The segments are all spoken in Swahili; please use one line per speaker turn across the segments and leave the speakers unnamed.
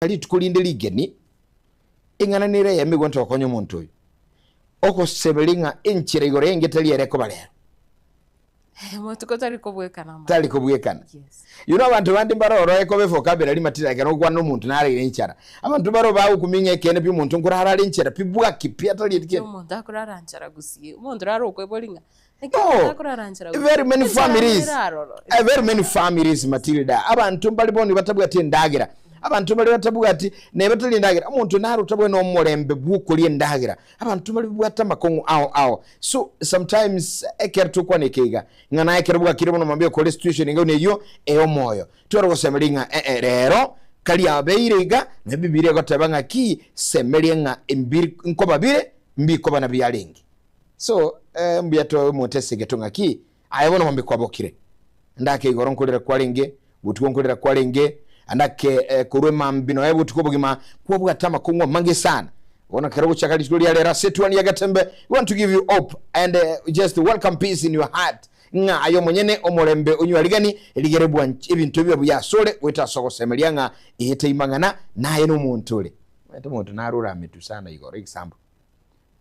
ali tukulinde ligeni ingana nire ya migonto konyo muntu oko sebelinga inchire igore ngetali ereko balero
Motuko tali kubwekana.
Tali kubwekana. Yes. You know abantu bandi baroro eko befo kabera ali matira kano kwa no muntu nari inchara. Abantu baro bawo kuminye kene pi muntu ngura harali inchara pi bwa kipia tali etike.
Umuntu akurara nchara gusiye. Umuntu raro kwebolinga.
Very many families. Very many families Matilda. Abantu bali boni batabwa tendagira. Abantu bali batabwa ati ne batali ndagira. Umuntu naro tabwe no mulembe bwukuli ndagira. Abantu bali bwata makongo ao. So sometimes ekertu kwa nekega. Ngana ekerbuga kirimo no mambye ko situation ngone yo moyo. Twero gosemelinga rero kali abeirega ne bibire gotabanga ki semelinga imbiri nkobabire mbiko bana byalengi. So mbiato motese getonga ki ayabona mambe kwabokire ndake igoro nkolera kwalenge butuko nkolera kwalenge andake kurwe mambino yebo tukobugima kwobwa tama kungwa mange sana ona karabu chakali skuli ya lera setwani ya gatembe. We want to give you hope and just welcome peace in your heart nga ayo monyene omolembe onyu ligani ligerebwa ibintu byo bya sole weta soko semelianga ihete imangana naye no muntule weta muntu narura mitu sana igoro example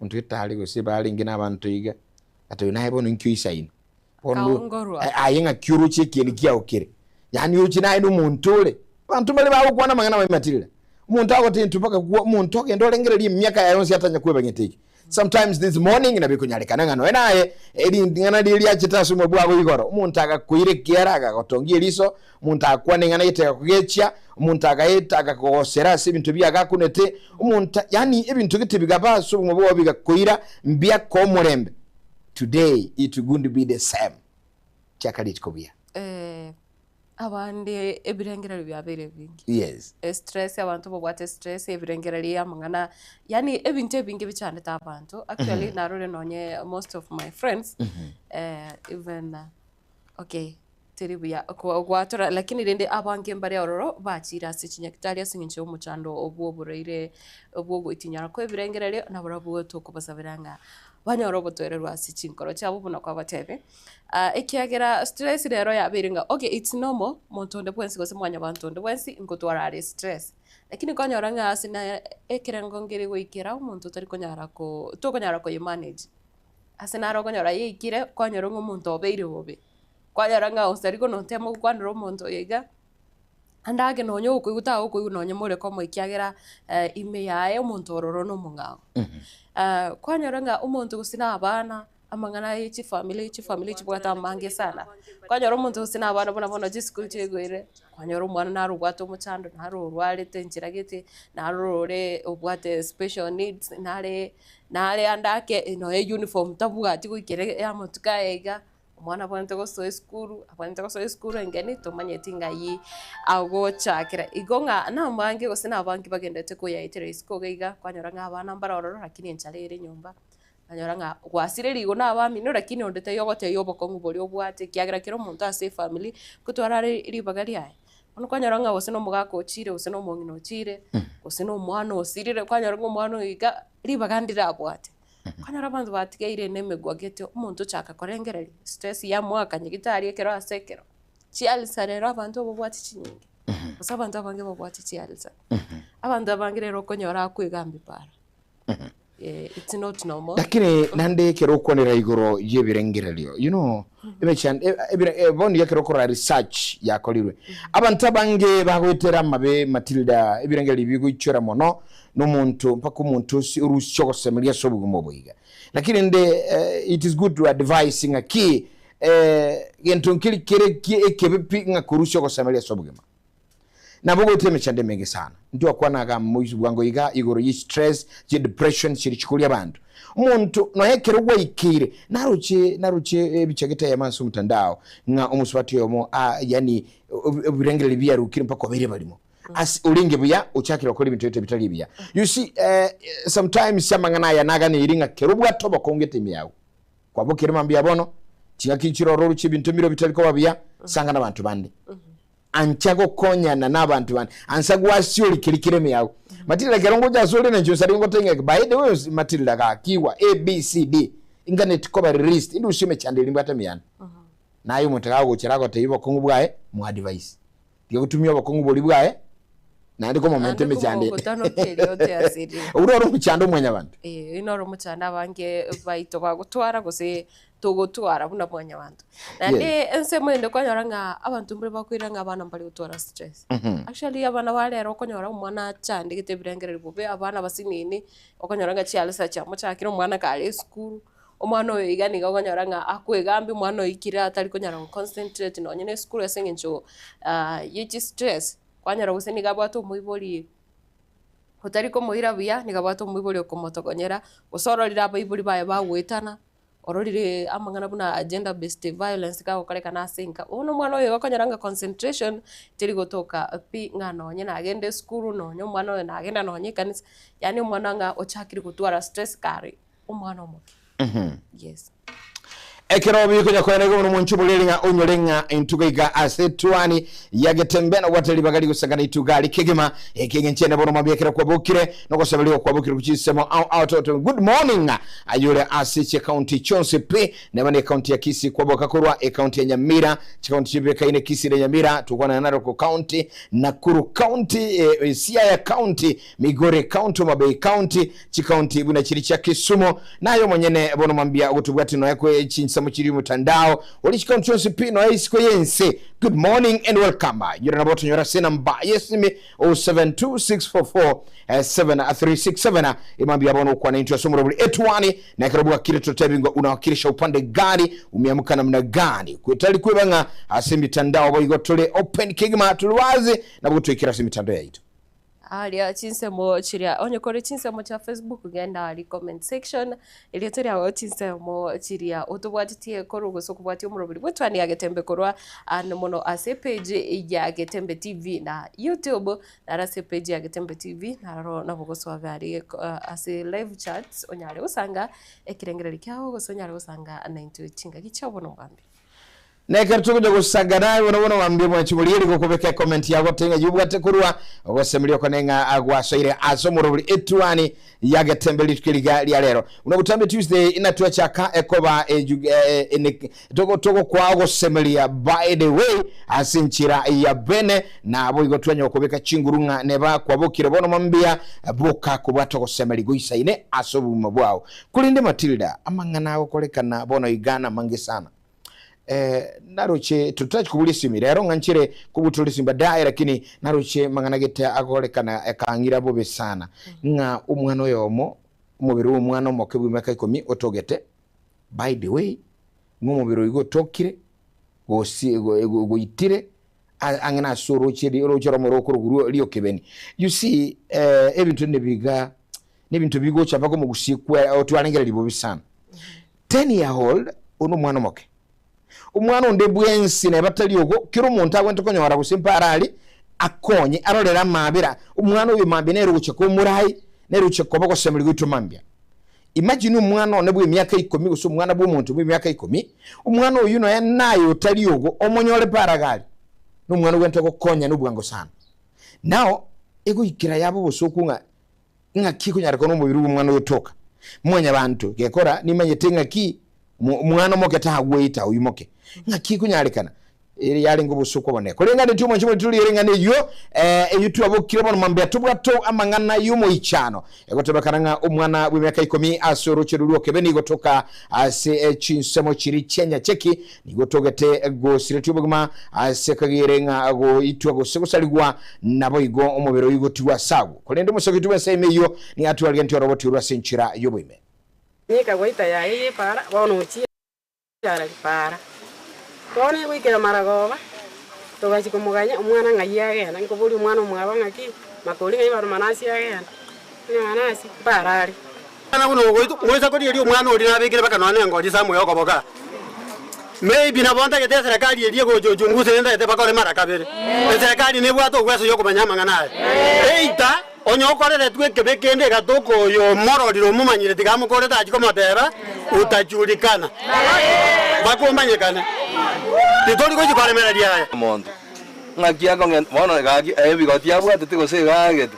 muntu itali gosiba alingina abantu iga ato naye bono nkisa ino
bono
ayinga kyuru chekeni kyaokere yani uchi naye no muntule bantu bali bawo kwana mangana matilda umuntu akote ntupaka umuntu okendo lengereri emyaka yayonse atanya kweba nyeteki. Sometimes this morning nabiko nyalekana ngano naye eri ngana lili achitasu mobwago igoro umuntu akakuire kiara akatongie liso umuntu akwane ngana yiteka kugecha umuntu akayeta akakosera ibintu byagakunete umuntu yani ibintu gitibigaba so mobwo bigakuira mbya ko mulembe. Today it going to be the same chakali kobia
abandi ebirengera byabere bingi.
Yes.
Stress abantu bobwate stress ebirengera liya mangana yani ebintu ebingi bichane ta abantu actually narore nonye most of my friends even okay teribya kwatora lakini rende abange mbare ororo bachira sichinya kitalia singinche umuchando obwobureire obwo itinyara ko ebirengera liya nabura bwo tokubasabiranga banyorobo twererwa sichinkoro cyabo buna kwa batebe ekiagera stress rero yabiringa okay it's normal montonde bwensi gose mwanya bantonde bwensi ngotwara stress lakini konyoranga asina ekirengo ngiri wikira umuntu tari konyara ko tokonyara ko manage asina ro konyara yikire konyoro umuntu obeire obe konyaranga osari ko nontemo kwanoro umuntu yega andage nonyo ukuguta nonyo mure komo ikiagera ime yae umuntu ororo no mungago kwanyoranga umuntu gusina abana amangana yichi family chibwata mange sana kwanyoro umuntu gusina abana bona jisukuru chegwere kwanyoro umwana narugwato muchando narurware tenjira gete narurore obwate special needs nare andake no uniform tabuga tikukire ya mutuka ega umwana bonte go so school engeni tomanyetinga yi ago chakira igonga namange gosina abangi bagendete ko yaitire isko geiga kwanyoranga abana mbaroro lakini enchalere nyumba kwanyoranga gwasire ligo nabami no lakini ondete yogote yoboko ngubori obwate kiagira kiro muntu ase family kutwara ribagari yae ono kwanyoranga gosino mugako chire gosino mongino chire gosino umwana osirire kwanyoranga umwana iga ribagandira abwate kanyara abantu batigeire nemegwa gete umuntu chaka korengereri stress ya mwaka nyigitari ekero asekero chialisa rero abantu bobwati chinyingi gusa abantu abange bobwati chialisa abantu abange rero konyora kwigamba para it's not normal
lakini nande kero konera igoro yebirengerelio you know imechan bondi yakero kora research yakolirwe abantu abange bagwetera mabe Matilda ebirengeri biguchora mono n'umuntu mpaka umuntu urusho semelia sobugumo boyiga lakini nde it is good to advise nga ki gento nkiri ekebepi nga kurusho semelia sobugumo nabogo temechande menge sana ndio akwana ga muyizu bwango yiga igoro yi stress yi depression chirichikulia abantu umuntu no hekero wayikire naruche ebichageta ya manso mutandao nga umuswati yomo yani birengere biya rukire mpaka bere balimo as ulinge buya uchakira ko ibintu bite bitali biya you see sometimes samangana ya naga ni iringa kerubwa toba kongete miyawo kwabokere mambya bono kigakichiro roro chibintu miro bitali ko babiya sanga nabantu bandi anchago konyana nabantu bandi ansagwa sioli kirikire miyawo Matilda gerongo ja sole na njosari ngotenge by the way Matilda ga kiwa ABCD internet cover list ndi ushime chandeli mbata miyana nayo mutaka go chirago te ibo kongubwae mu advice ndiyo kutumia bakongu boli bwae na ndiko momente mechande
gutano kiri ote asiri
uroro muchando mwanya bantu
inoro muchanda bange baito bagutwara gose tugutwara buna mwanya bantu na ndi ense mwende konyoranga abantu mbere bakwiranga abana mbali gutwara stress actually abana balero konyora umwana chande gitebirengere bube abana basinini okonyoranga chialisa cha muchakira umwana kale school umwana oyo igani gakonyora akwegambi umwana oyikira atari konyora concentrate no nyine school yasengencho yichi stress kwanyara guseni gabwato muibori utari ko muhira buya ni gabwato muibori okomotogonyera gusororira abaibori baye bagwetana ororire amangana buna gender based violence ka okoreka na sinka uno mwana oyo gakonyora concentration tiri gotoka pi ngano nyina agende school no nyo mwana oyo na agenda no nyikanisa yani umwana nga ochakiri gutwara stress kari umwana omuke yes
ekerobi kunya kwene gono munchubuliringa unyolenga intugaiga asetwani yagetembena watali bagali gusagana itugali kigema ekige nchene bono mabiekera kwa bukire noko sabaliwa kwa bukire kuchisemo out good morning ayule asiche county chonse pe nebane county ya Kisi kwa boka kurwa county ya Nyamira county chibeka ine Kisi ya Nyamira tukwana Naroko county Nakuru county Siaya county Migori county Mabei county county buna chiri cha Kisumo nayo mwenyene bono mambia utubwati no yakwe chinsa muchiri mutandao olichika mchonsi pino aisiko yense. Good morning and welcome. You're about to sena mba yesimi 0726447367 imambia bono kwa na intu ya sumurabuli etuwani na ikarabuwa kire tutebingo unawakilisha upande gani umiamuka na mna gani kuitali kuibanga asimi tandao wa igotole open kigima tuluwazi na butu ikira asimi tandao ya ito
alia chinsemo chiria onyokore chinsemo cha Facebook genda ali comment section ilitoria wa chinsemo chiria otobwatitie korugo sokubwati omurobiri bwetwani yagetembe korwa anomono ase page ya Getembe TV na YouTube na ase page ya Getembe TV na ro nabogoso agari ase live chats onyale usanga ekirengere likyaho gosonyale usanga 90 chinga kichabono mbambi
Nekar tukuja kusagana wono wambie mwachimuliri kukubeka comment yako tenga jubwate kurwa wasemulio konenga agwasoire asomurubuli etuani Yagetembe litukiliga lero unabutambe Tuesday inatuwa chaka ekoba toko kwa wasemulia by the way asinchira ya bene na abo igotwanya wakubeka chingurunga neba kwa bukire bono mambia boka kubwato kusemeli guisa ine asobu mabwao kulinde Matilda amangana wakolekana bono igana mangi sana naruche tutachi kubulisi rero nganchire kubutulisi mbadaye lakini naruche manganagete akolekana ekangira bobe sana nga umwana yomo umubiri w'umwana mo kebwimaka 10 otogete by the way ngumubiri igo tokire goitire angena soro chiri rochoro moroko ruguru liyo kebeni you see ebintu nebiga nebintu bigo chapako mu gusikwa otwalengera libobi sana 10 year old uno mwana moke umwana onde bwensi na batali ogo kiro umuntu agwente konyora gusimparali akonye arorera mabira umwana uyu mabine ruche ko murayi neruche ko bako semuli gwitu mambya imagine umwana one bwe myaka 10 guso umwana bwo umuntu bwe myaka 10 umwana uyu no yanayo tali ogo omonyole paragali n'umwana ugwente ko konya n'ubwango sana now ego ikira yabo bosokunga nga kikunyara ko no mubiri umwana utoka mwanya bantu gekora nimanye tenga ki umwana moke tahagweita uyu moke ngakikunyalekana yali ngobusuko bone kolenga ndi tumo chimo tuli yerengane yo yutu abokire bono mambya tubwato amangana yumo ichano egotebakananga umwana w'imyaka 10 asoro chiruruo kebeni gotoka ase chinsemo chiri chenya cheki nigotogete go siretubuguma ase kagirenga go itwa go sekosaligwa nabo igo omubero igotiwa sagu kolende musokitwa semeyo ni atwalge ntyo roboti urwa senchira yoboime
nika goita ya eye para bono chi ara para tone wikira maragoba togachi kumuganya umwana ngayage na ngobuli umwana umwaba ngaki makoli ngai baro manasi yage ni manasi parari
ana kuno goito mweza kodi eli umwana uri nabigire baka none ngodi samu yoko boka maybe na bonda gete serikali eli go junguse nenda ete bakore mara kabere serikali ne bwato gweso yoko banyama nganaye eita onyokorere tweke bekende gatoko yo mororiro mumanyire tigamukore tachi komotera utajulikana bakomanyekana titori ko jikoremera dia
mondo ngakia kongen mono gaki bigotia bwa tete gose gagete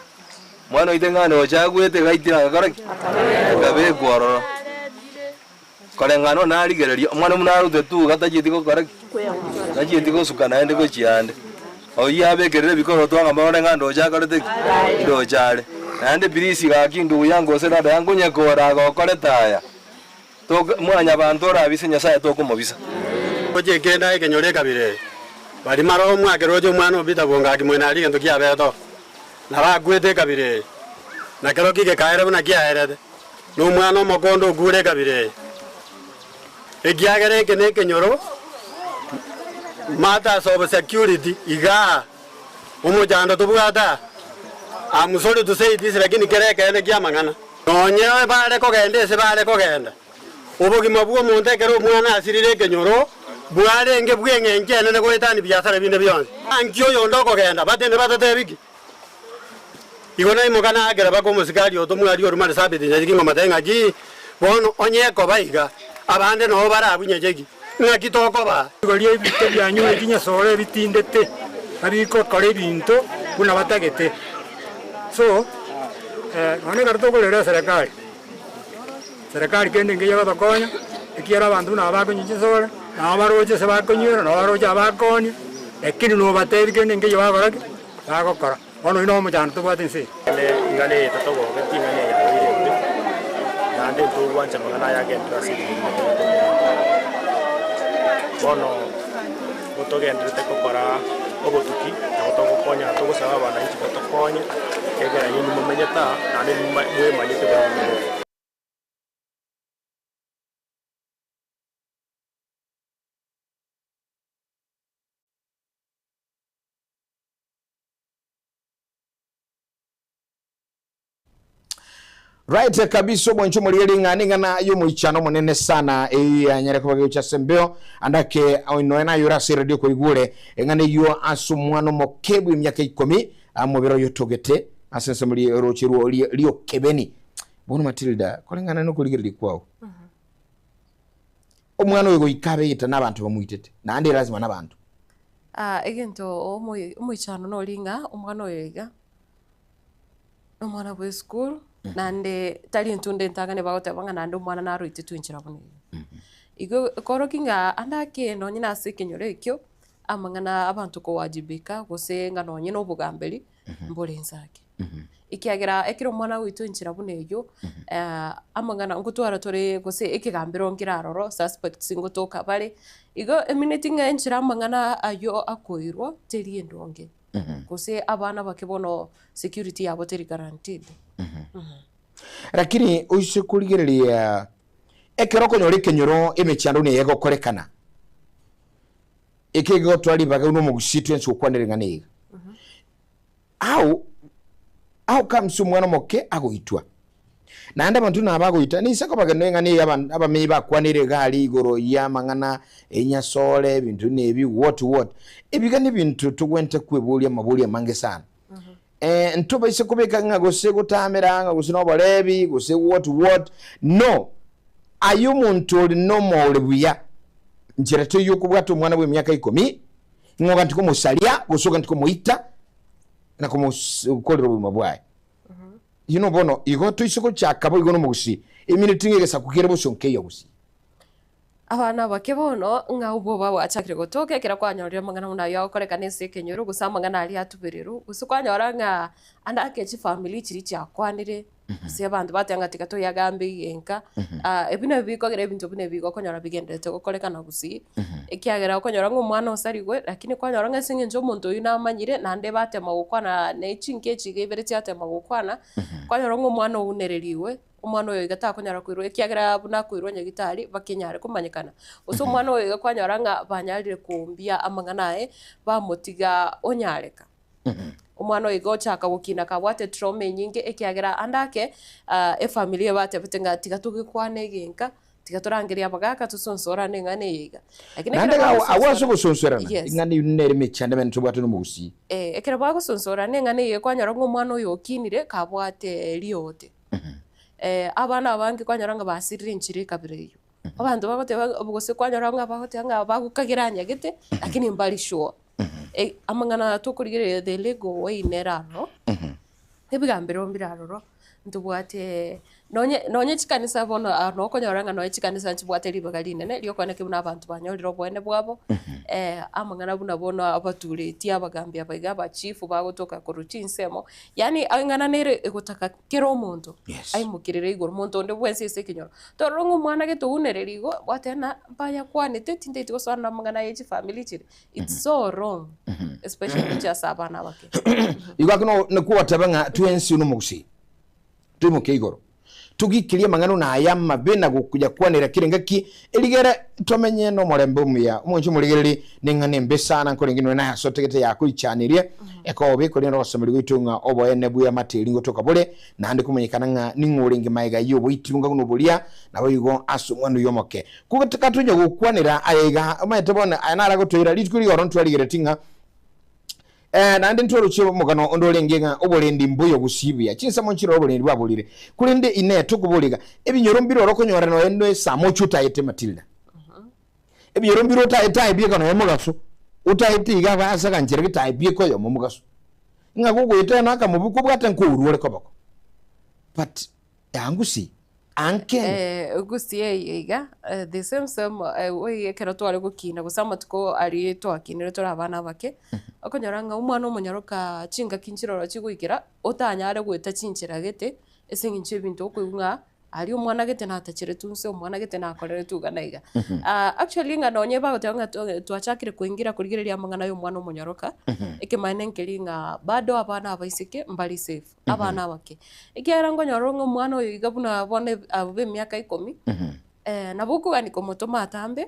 mono itengane ochagwete gaitira gakoraki gabe kworo kolengano narigereria mwana munarute tu gatajiti ko koraki gatajiti ko sukana ende ko chiande oya bekerere bikoro twanga mabone ngando chakorete ndo chale nande birisi ga kindu yango sera da yango nyakora ga koretaya to mwanya bantora bisenya saya to kumobisa
oje kenda ekenyore kabire bali maro mwake rojo mwana obita gonga kimwena ali ngendo kia beto na bagwete kabire na kero kike kaere buna kia herede no mwana mokondo gure kabire egiagere kene kenyoro mata so security iga umujando tubwata I'm sorry to say this lakini kereka ene kia mangana onyewe bale ko gende se bale ko genda ubugi mabugo munte kero mwana asirire kenyoro bwale nge bwenge ngene ne ko etani biashara binde byonse ankyo yondo ko genda batene batate biki igona imogana agera bako musikali otomwali orumale sabiti nyagingo matenga ji bono onye ko baiga abande no bara bunyejegi ngakitoko ba
golie bite byanyu ekinya sore bitindete abiko kore binto kuna batagete so ngane karto ko lera serikali kende ngeyo bakonya ikiera bantu na bakonyi sore na baroje se bakonyira na baroje abakonya ekini no bateri kende ngeyo bakora bakokora ono ino mo janto batense
ngale tatogo ketingane ya ile nande to wanja magana ya gendra sidi bono botogendrete kokora obotuki otogokonya togosaba bana inchi botokonya egera yini mumenyeta nande mwe manyete bana
Right kabisa mwancho mulieli ngana yo muichano munene sana anyare kwa geucha sembeo andake oinoena yurasi radio ko igure ngane yo asumwano mokebu imyaka 10 amubiro yotogete asense muri rochiru lio kebeni bono Matilda kolengana no kuligiri kwao omwana wego ikabe yita nabantu bamuitete nande lazima nabantu
egento omuichano no linga omwana oyega omwana we school nande tali ntunde ntangane bagote banga nande omwana naro ititwinchira bune igo korokinga andake no nyina sekenyore ekyo amangana abantu ko wajibika gose ngano nyina obugambeli mbole nzake ikiagera ekiro mwana witu inchira bune yo amangana ngutwara tore gose ekigambiro ngiraroro suspect singotoka bale igo eminating inchira amangana ayo akoirwo teri endonge gose abana bakibono security yabo teri guaranteed
lakini ushikuligerelia ekero nyore kenyoro emechando ne yego korekana ekego twali baga no mugusitu enso kwanirengane au kamsu mwana moke agoitwa nande abantu nabagoita ni sako baga ngane abame bakwanire gali igoro ya mangana enyasole bintu nebi what ebigani bintu tugwente kwebulya mabulya mange sana ntuba ise kubeka ngagose gutameranga gusino balebi guse what no ayo muntu no molebuya njereto yuko bwato mwana we myaka 10 ngoga ntiko musalia gusoga ntiko muita na kumukolero mabwaye bono igoto isoko cyakabo igono mugusi iminute ngegesa kukire bosonke yogusi
abana bakibono ngaubo bawa achakire gotoke kira kwanyorira mangana muna yawo koreka nese kenyoro gusama ngana ali atubiriru usukwanyora nga andake chi family chiri cyakwanire se abantu batanga tikato yagambe yenka ebino biko gere bintu bine biko konyora bigendete gokoreka na gusi ekiagera konyora ngumwana osarigwe lakini kwanyora ngasinge njo muntu yina amanyire nande bate magukwana nechinke chigibere cyate magukwana kwanyora ngumwana unereriwe umwana oyo igata konyara kwirwe ekiagera buna kwirwe nyagitari bakenyare kumanyikana uso umwana oyo kwanyora nga banyarire kumbia amanganae bamotiga onyareka umwana oyo gochaka gukina kabwate trauma nyinge ekiagera andake family bate bitenga tigatuge kwane genka tigaturangiria bagaka tusonsora nengane yiga
lakini awaso gusonsorana ingane nere mechande bentu bwatu numugusi
ekera bago sonsora nengane yiga kwanyora ngumwana oyo kinire kabwate liote abana abange kwanyaranga basirira inchiri kabireyo abantu bagote ubugose kwanyaranga bagote nga bagukagiranya gete lakini mbali sure amangana tukurigire the lego way neraro ebigambiro mbiraroro ntubwate nonye chikanisa bono no konyoranga no chikanisa chibwate ribaga rinene riokone kibuna abantu banyoriro bwene bwabo amangana buna bono abatureti abagambi abaiga ba chief bagotoka ku routine semo yani angana nere egotaka kero omonto aimukirire igoro omonto nde bwense ese kinyoro torongo mwana getuunererigo bwatena baya kwanete tinde itosana amangana yechi family chiri it's so wrong especially just abana bake
igakino nekuwatabanga twensi no mugusi tumuke igoro tugikirie mangano na ayama bena gukuja kwanira kirengaki eligera tomenye no morembo muya umunju muligereri ningane mbesana nkolengino na sotegete yako ichanirie eko be kolero osomeri gwitunga obo ene buya materi ngotoka bole nandi kumenyekana nga ninguringi maiga yobo itirunga kuno bolia na bayigo asumwanu yomoke kugata tunyo gukwanira ayiga amayetebona anara gotoira litkuri orontu aligere tinga nandi ntoro chibo mugano ondolengenga obolendi mbuyo gusibya chinsa monchiro obolendi babulire kulinde ine tukubuliga ebinyorombiro rokonyora no endo samo chuta ete Matilda ebinyorombiro ta ebye kano yomugaso utaiti iga basa kanjere kita ebye ko yomugaso ngakugo itena akamubuko bwate nkuruole kobako but yangusi anke
gusie yiga the same we kero twale gukina gusama tuko ari twakinire tora abana bake akonyoranga umwana omonyaroka chinga kinchiroro chiguikira otanyare gweta chinchira gete esinginche bintu okuinga ari umwana gete natachire tunse umwana gete nakorere tuganaiga actually nganonye bagotanga twachakire kuingira kurigereria amangana yo mwana omonyaroka ekemane nkelinga bado abana abaisike mbali safe abana bake ikera ngonyorongo mwana oyo igabuna bone abe myaka 10 nabuko gani komotoma atambe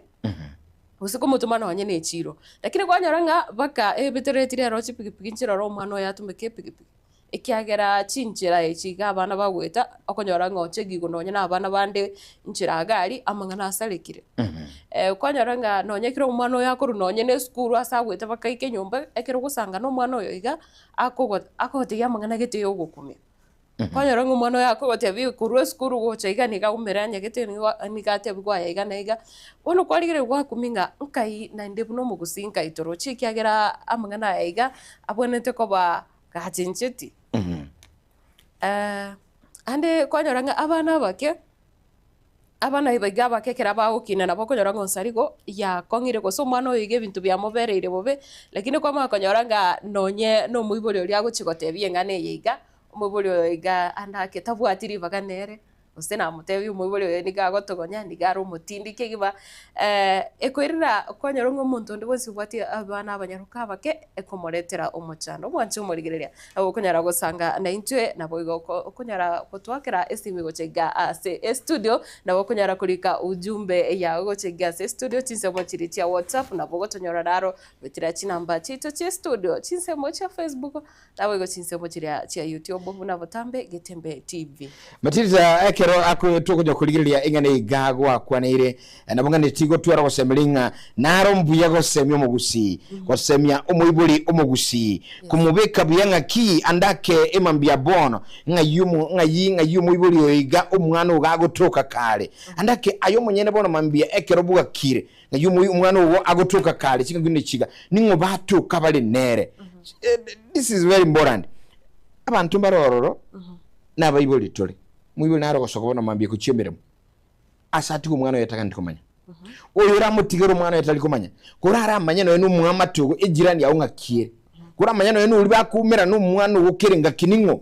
usiko mutumana wanye ne chiro lakini kwanyoranga baka beteretire rochi pikipiki nchiro mwana oyo atumeke pikipiki ikiagera chinchira echiga abana bagweta okonyoranga ochegigo nonye na abana bande nchira gari amangana asarekire kwanyoranga nonye kiro umwana oyo akuru nonye ne skuru asagweta bakaike nyumba ekero gusanga no mwana oyo iga akogotiga amangana gete yo gukumi kwanyoranga umwana oyo akogote bi kuru skuru gocha iga niga umeranya gete niga tebwa iga naiga wono kwaligire gwa kuminga nkai na ndebu no mugusinka itoro chikiagera amangana iga abonete ko ba gachincheti ande kwanyoranga abana bake abana ibaga bake kera bagukina nabo konyoranga onsarigo ya kongire ko so mwana oyige bintu bya mobereire bobe lakini kwa makonyoranga nonye no muibole oli aguchigotebie ngane yiga umubole oyiga andake tabwatiri baganere usena mutebi umubole niga gotogonya niga ro mutindi kegiba ekorira konyoranga umuntu ndi bose bwati abana abanyaruka bake ekomoretera omuchando mwanche umurigereria abo konyara gusanga na intwe nabo konyara kutwakira esimi gochega ase studio nabo konyara kurika ujumbe ya gochega ase studio chinsemo chiritia WhatsApp nabo gotonyora raro betira chinamba chito chi studio chinsemo cha Facebook nabo go chinsemo chiria cha YouTube buna botambe Getembe TV
Matilda ekero ako tukoja kuligiria ingane igagwa kwanire nabongane tigo twara gosemelinga naro mbuya gosemya omugusi gosemya omuibuli omugusi kumubeka buyanga ki andake emambia bono ngayumu ibuli oiga omwana ugagotoka kale andake ayo munyene bono mambia ekero buga kire ngayumu omwana uwo agotoka kale chingine chiga ningo batu kabale nere this is very important abantu barororo nabayibuli tole mwiwe naro gosokobona mambye kuchemberemo asati ku mwana yataka ndikomanya oyo ramutigero mwana yatali komanya kurara amanya no mwamatugo ejirani yawo ngakire kura amanya no uri bakumera no mwana wokerenga kiningo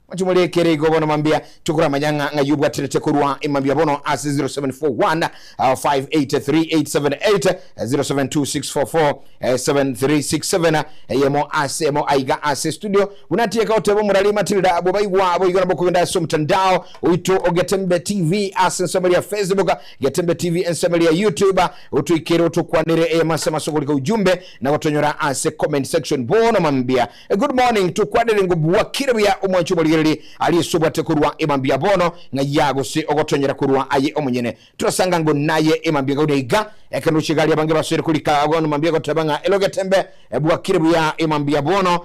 Machumulekere igobona mambia tukura manyanga ngayubwa terete kurwa imambia bono as 0741 583878 0726447367 yemo asemo aiga ase studio unatieka otebo murali Matilda abo baigwa abo igona bokugenda so mtandao uitu Getembe TV ase nsamalia Facebook Getembe TV ensamalia YouTube utuikere utukwanire masema sogolika ujumbe na watonyora ase comment section bono mambia good morning tukwanire ngubwa kirabya umwanchumuli aliyesobwa tekurwa emambia bono nga yago se ogotonyera kurwa aye omunyene turasanga ngo naye emambia gaudiga ekano chigali abange basere kulika agono mambia gotabanga elogetembe ebwa kirebu ya emambia bono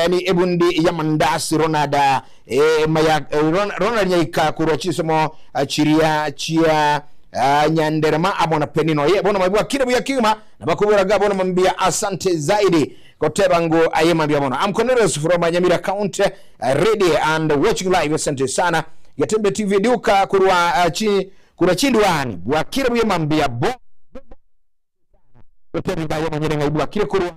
ni ebundi ya mandasi ronada maya ronald nyaika kurwa chisomo chiria chia nyanderema amona penino ye bono mabwa kirebu ya kima na bakubura ga bono mambia asante zaidi kotebango ayema biamono. I'm Cornelius from Nyamira County, ready and watching live. Asante sana. Yatembe TV duka kurwa chindwani bwakire buye mambia bo kotebi baye manyenga bwakire kurwa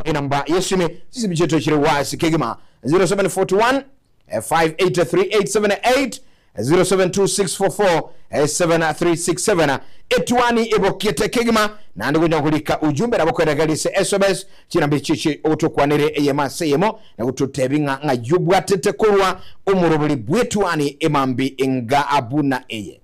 inamba yesime sisi bicheto chire wasi kegima 0741 583 0726447367 etwani ebokete kegima nandi kunya kulika ujumbe nabo kweragalise SMS kinambe chichi otokwanire eyema seyemo na kututebinga nga yubwatete kurwa umurubuli bwetwani emambi enga abuna eye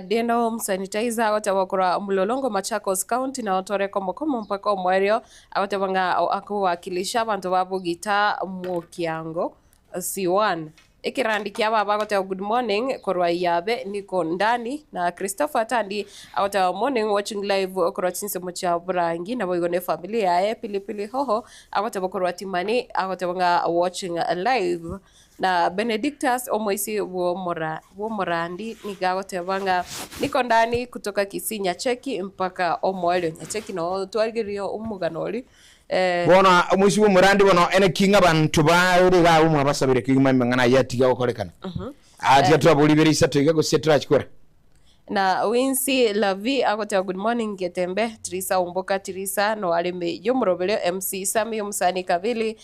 Deno home sanitizer awatawakura Mlolongo Machakos County na otore komo mpaka omwerio awatawanga akuwakilisha abantu babo gita Mokiango C1 ikirandi kia baba kote good morning korwa yabe niko ndani na Christopher Tandi awata morning watching live korwa chinse mocha brangi na boyone familia yae pilipili hoho awata korwa timani awata watching live na Benedictus Omoisi Womorandi nigagote banga niko ndani kutoka Kisinya cheki mpaka Omwelio cheki no twalgirio umuganoli
bona Omoisi Womorandi bona ene kinga bantu bauri ga umwe basabire kigima ngana yatiga okorekana ati twabulibere isato igago setra chikora
na Wincy Lavi akote good morning Getembe Trisa Umboka Trisa no alime yomurobeleo MC Sami Umsani Kavili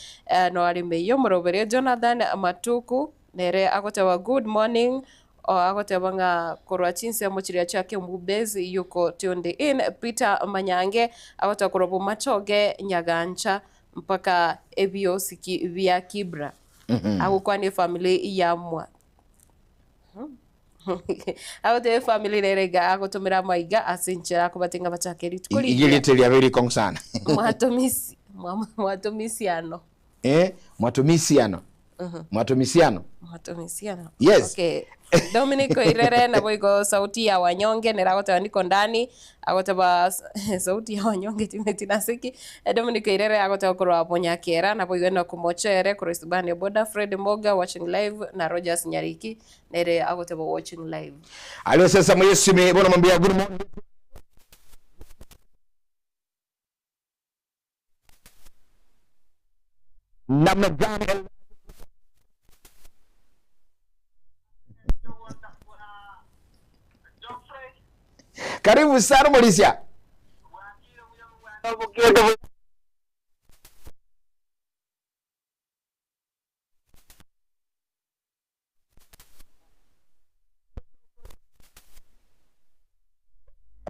no alime yomurobeleo Jonathan Matuku nere akote wa good morning o akote banga korwa chinse mochiria chake mbubezi yuko tunde in Peter Manyange akote korobo machoge Nyagancha mpaka ebio siki via Kibra akukwane family ya mwa Awote family nerega agotomera maiga asinchera kubatenga bachakeri tukuri
igiliteli abiri kongsana
mwatomisiano
mwatomisiano yes
okay Dominico Irere na boigo sauti ya wanyonge neragota niko ndani agotaba sauti ya wanyonge timetinasiki Dominico Irere agota korwa Ponyakera na boigo na kumochere Krisbane Boda Fred Moga watching live na Rogers Nyariki nere agotaba watching live
alio sasa mwesime bona mwambia good morning namna gani karibu sana Mauricia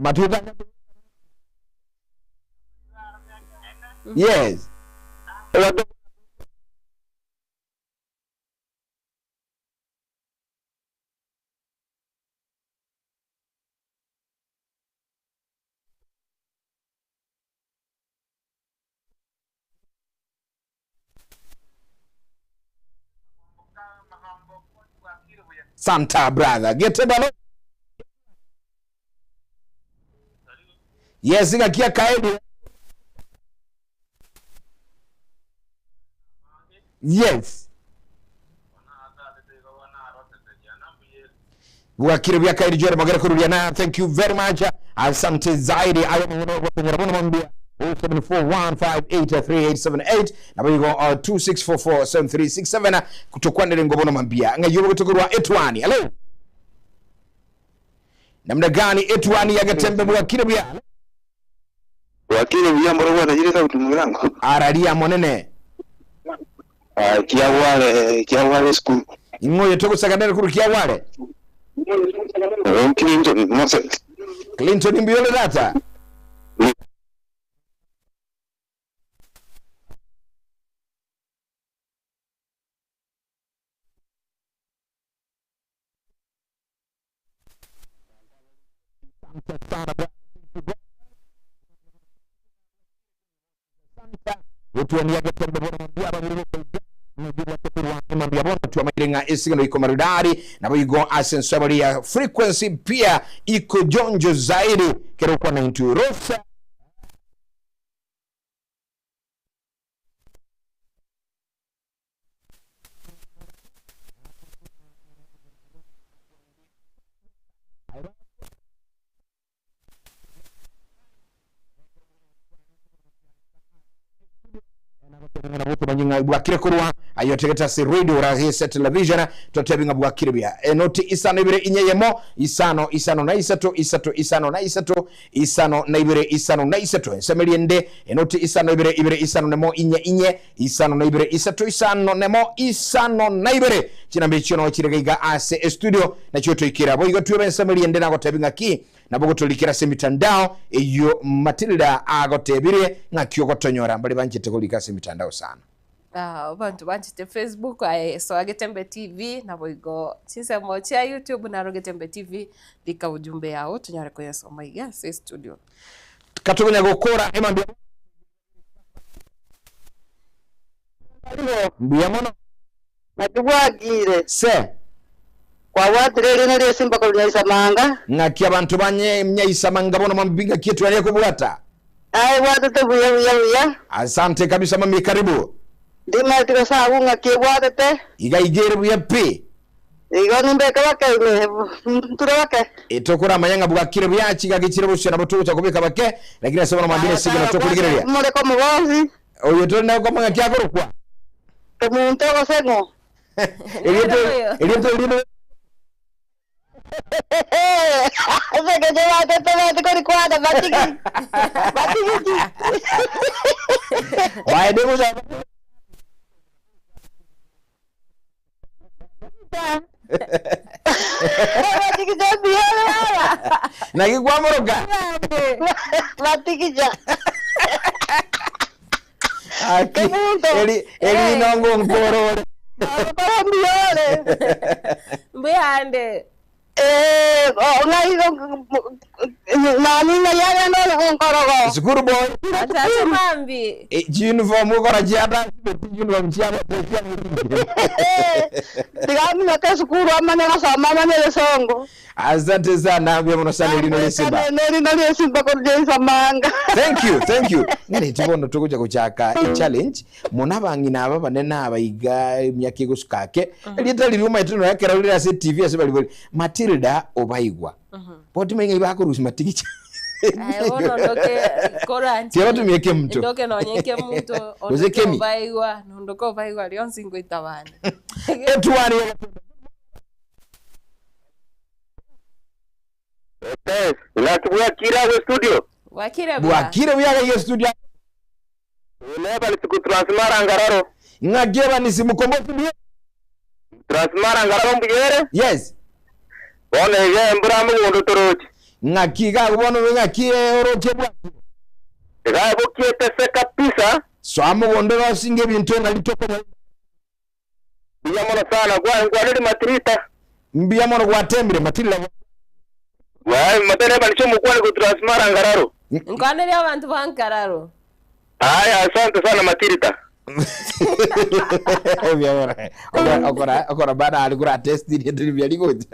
Matuda yes Santa brother get balo yes ngakia kaedu yes wakire bya kaedu jore magara kurudia na thank you very much asante zaidi ayo mwono kwa mwambia 0741583878 na bigo 26447367 kutokwa ndele ngobono mambia ngayobo kutokorwa etwani hello namna gani etwani yagatembe bwakire bya
mboro na jire sauti murango
aralia monene
kiawale school
ingoye toko secondary kuru kiawale Clinton mbiole data frequency pia iko jonjo zaidi kero kwa 92 rosa kimanyinga bwakire kurwa ayotegeta se radio rahise television totebinga bwakire bya enoti isano ibire inyeyemo isano na isato isano na ibire isano na isato semeliende enoti isano ibire isano nemo inye isano na ibire isato isano nemo isano na ibire kinambe kino kirega ase studio na choto ikira bo igotwe semeliende na gotebinga ki nabo tulikira se mitandao eyo Matilda agotebire ngakyo gotonyora mbali banjete kulika se mitandao sana
abantu banjete Facebook so Getembe TV nabo igo sinse mocha YouTube na Getembe TV lika ujumbe yao tunyare ko yasoma iga se studio
katunya gukora emambia mbiamono
natubwagire
se
kwa watirere nari simba ko Nyaisamanga
ngaki abantu banye Nyaisamanga bono mambinga kitu yale kubwata
watete buya
asante kabisa mami karibu
ndima tira sabu ngaki watete
igaigere buya pe
nimbe kabake tura wake
etokora amanyanga bwakire byakiga gikire bushana butubu cyakubika bake lakini asema mambine sigino tokuligereya
mure ko mubazi
oyo tona ko manga kyakorokwa
tumuntu wasengo
elito lino
Ese que te con cuadra, batigi.
Vai demo já.
Batigi já biela.
Na que guamoroga.
Batigi já.
Aqui. Ele não goncoro.
Para biole.
Mbeande.
Ngai nani ngaya no nkorogo
Skuru boy
atatu mambi
uniform ukora jiata uniform chiama
Tigami na skuru amane ngasoma mane lesongo
asante sana bya muno sana lino lesimba
lino lesimba ko Nyaisamanga
thank you ngene tibono tukuja kuchaka challenge munabangina aba banena abayiga myaka igusukake litali luma ituno yakera lira se TV asebali Matilda obayigwa poti menga ibakurusi matikicha
ono ndoke koranti
tiaba tumyeke mtu
ndoke nonyeke mtu
Ozekemi
obayigwa ndoko bayigwa lyonsi ngwitabana
etwani
Wakira we studio.
Wakire
byaga ye studio.
Leba lisiku transmara ngararo.
Ngageba nisimukombo studio.
Transmara ngararo mbiyere?
Yes.
One ye mbura mu ngondo torochi.
Ngakiga kubono ngakie oroche bwa.
Ega bokie tese kabisa.
So amugondo basinge bintu ngalitoko.
Biyamono sana kwa nili Matilda.
Mbiyamono kwa tembire Matilda.
Wai matene balicho mukwani ku transmara ngararo.
Nkwanele abantu bankararo.
Aya asante sana Matilda.
Okora bana alikura testi ndio byalikoje.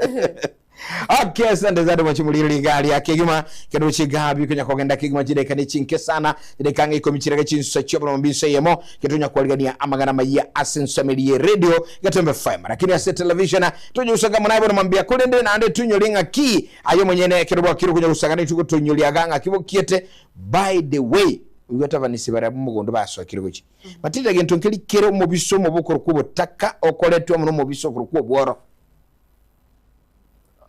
Okay, asante zade mwachimuliri gali ya kigima kedo chigabi kunya kogenda kigima jideka ni chinke sana jideka ngi komichirega chinsa chobro mbise yemo ketunya kwaligania amagana maya asensomelie radio Getembe FM lakini ase television tunyo usanga munaibo namwambia kulende na ande tunyolinga ki ayo mwenyene kedo kiru kunya usanga tuko tunyolia ganga kibo kiete by the way uyota vanisibara mugondo baso kirugochi Matilda gento nkeli kero mubiso mubukoro kubo taka okoletwa muno mubiso kuruko bworo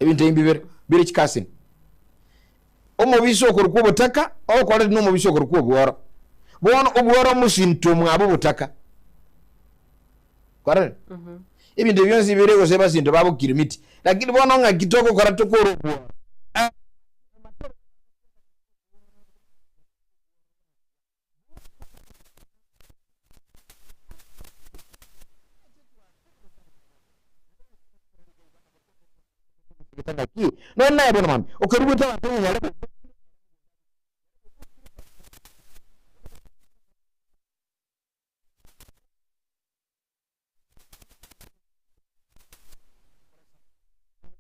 ebintu imbibere bire chikasin omubiso kuruko butaka okwale no mubiso kuruko bworo bono obworo musinto mwabo butaka kware ebintu byonsi bire go seba sinto babo kirimiti lakini bono nga kitoko kora tokoro bworo aquí no nada bueno mami o que rubuta batanya yale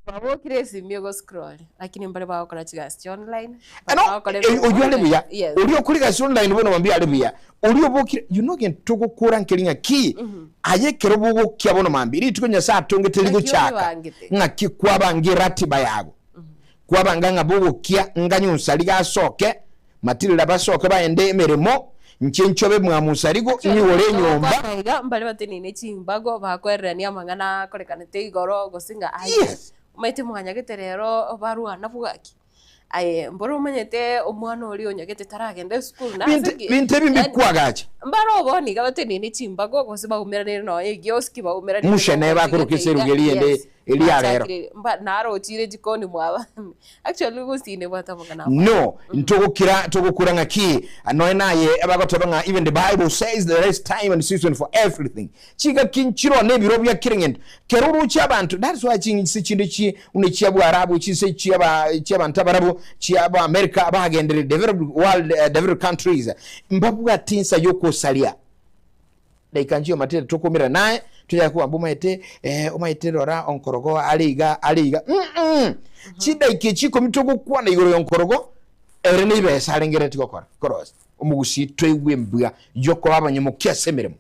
Babo kiresi miego scroll lakini mbale bao kola chigasi online
oyale buya olio kulika online bono mambia ale buya olio bokira you know gen toko kura nkelinga ki aye kerobugo kyabono mambiri tukonya sa tonge teligo chaka ngaki kwabangi ratiba yago kwabanga ngabugo kya nganyu nsaliga soke Matilda basoke baende emeremo nchenchobe mwa musarigo ni wole nyomba
kaiga mbale batenine chimbago bakwererania mang'ana korekanete igoro gosinga maite mwanyagete rero baruana bugaki aye mboro umenyete omwana ori onyagete taragende school na
binte bikwagacha
mbaro boni gabatenine chimbago gose baumeranire no egioski baumeranire
mushene bakurukise rugeriende elia rero
naro chire jikoni mwaba actually gusine bwata mangana
no ntogukura ngaki anoye naye abagotoba even the Bible says there is time and season for everything chiga kinchiro ne biro bya kiringend keruru cy'abantu that's why chindi chi unichia bwarabu chise cy'abantu abarabu cy'aba America abagendere developed world developed countries mbabuga tinsa yoko salia daikanjio matete tokomera naye tuya kuwa bumaite umaite rora onkorogo aliga chida ikechiko mitogo kwa na igoro yonkorogo erene ibe salengere tikokora koros umugusi twegwe mbwa yoko abanyemukia semeremo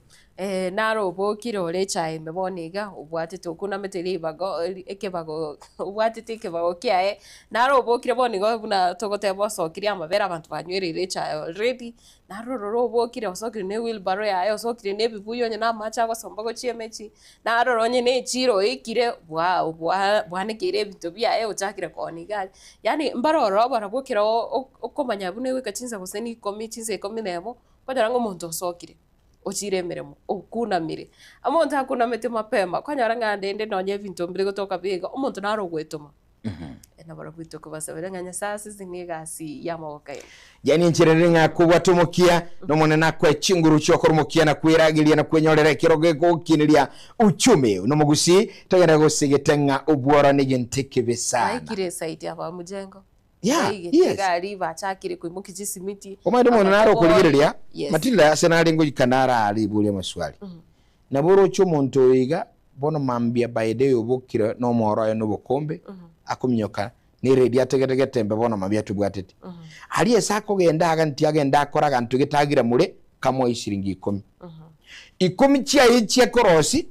naro bokire ole chai meboniga ubwatete okuna meteli bago ekebago ubwatete ekebago kiae naro bokire boniga buna togote bosokiria amabera abantu banywerere chai already naro roro bokire osokire ne wheelbarrow yae osokire ne bibuyo nyina macha basombago chiemechi naro ronye ne chiro ikire bwane kire bintu biae ochakire koniga yani mbaroro barabokira okomanya bune wekachinza guseni komichinze kominemo kwajarango muntu osokire ochire meremo okunamire amonto akunamete mapema kwanyara ngandende nonye bintu mbere gotoka biga omonto naro gwetoma ena barabwito ko basabira nganya sasi zinigasi yamoka
yani ncherere ngakubwa tomokia no monena kwa chinguru cyokoromokia na kwiragilia na kwenyorera kiroge ko kinilia uchumi no mugusi tagera go sigetenga ubwora nigenteke besana
aikire site aba mujengo
yes
gari bachakire kuimukichi simiti
omade mona naro kuligerelia Matilda senali ngo ikanara ali buli maswali na boro cyo muntu iga bono mambia baide obokira no moro ya no bokombe akumnyoka ni ready ategedege tembe bono mambia tubwatete ali esako genda aganti agenda akora gantu gitagira mure kamo ishiringi 10 10 chia ichi korosi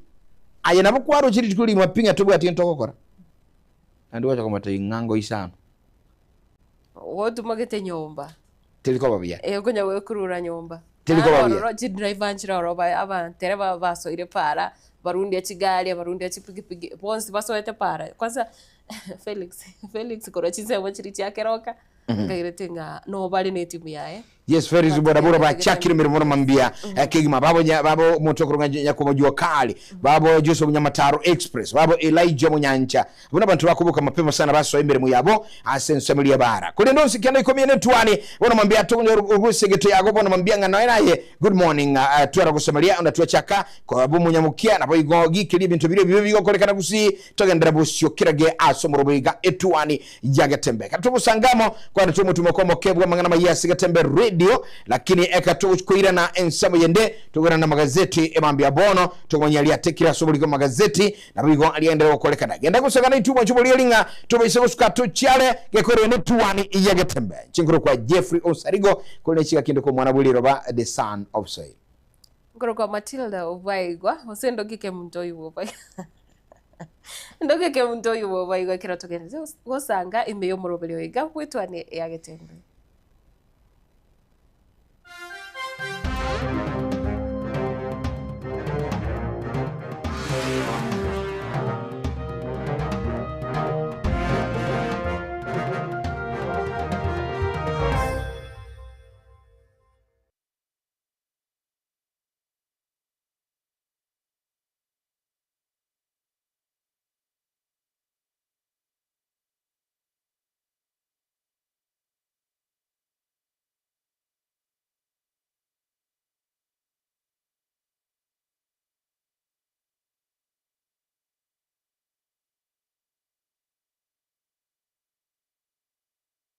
ayena bokwaro chiri kuli mapinga tubwatete ntokokora andi wacha komata ingango isano
wotu magete nyomba
teliko babia
kunya wekurura nyomba
teliko babia
ro driver nchira roba aba tereba baso ile para barundi ya chigali barundi ya chipigipigi bonsi baso ete para kwanza Felix korochize wachiri chakeroka ngairetenga no bali ne timu yae
yes very zubora bora ba chakiri mirimo mambia kigima babo motokurunga nyako jua kali babo Jose Munyamataro Express babo Elijah Munyancha buna bantu bakubuka mapema sana baso imbere mu yabo asense muri bara kule ndonsi kenda ikomye netwani bona mambia tunyo urusegeto yago bona mambia ngana naye good morning twara gusamalia onda twachaka kwa bu munyamukia nabo igogi kili bintu biro bigo kolekana gusi togendera busyo kirage asomorobiga etwani yagatembe katubusangamo kwa tumutuma kwa mokebwa mangana mayasi gatembe radio lakini ekatukuira na ensamo yende tugana na magazeti emambia bono tugonyalia tekira sobuli kwa magazeti na bigo aliendelea kolekana genda kusagana ituma chubuli linga tubaisego skatu chale gekoro ne tuwani yagatembe chinguru kwa Jeffrey Osarigo kule chika kindo kwa mwanabuli roba the son of soil
ngoro kwa Matilda obaigwa osendo kike mtoyi obaigwa ndoke ke mtoyi obaigwa kira tugende gosanga imeyo morobelio iga kwetwane yagatembe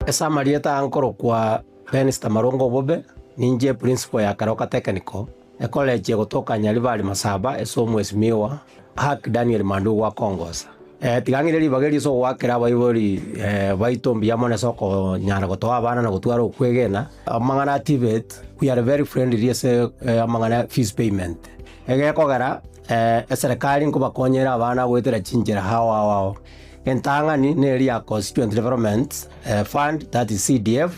Esa Marieta ankoro kwa Benista Marongo Bobe ninje principal ya Karoka Technical college gotoka Nyaribali Masaba esomwesi miwa Hak Daniel Mandu wa Kongosa tigangire bageri so wakera baibori baitombi yamone soko nyara gotoa abana na gutwara okwegena amangana activate we are very friendly yes amangana fees payment kogara serikali nkubakonyera abana gwetera chinjira hawa entangani neria constituent development fund that is CDF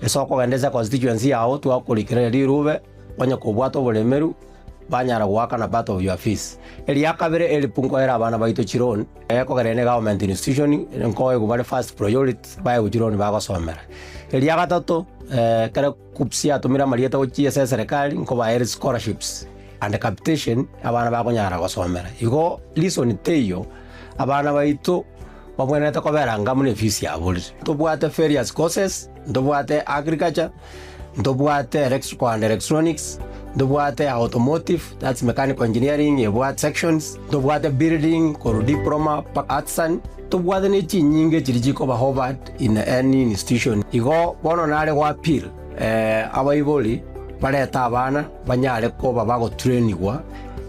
esoko gendeza constituency yao twakurikira rirube banya kubwato bulemeru banyara gwaka na part of your fees eli akabere eli pungo era abana baito chironi eko garene government institution nkoye kubale first priority baye uchironi bagosomera eli agatatu kare kupsia tumira marieta uchiese serikali nko ba scholarships and capitation abana bagonyara gosomera igo listen teyo abana baito babwenete kobera ngamune fees ya buli tubwate various courses ndobwate agriculture ndobwate electrical and electronics ndobwate automotive, that's mechanical engineering, yebwate sections, ndobwate building, koro diploma, artisan, ndobwate nechi nyinge chirijiko ba Harvard in any institution. Igo bono nare wa appeal abaiboli bareta abana banyare ko babago trainingwa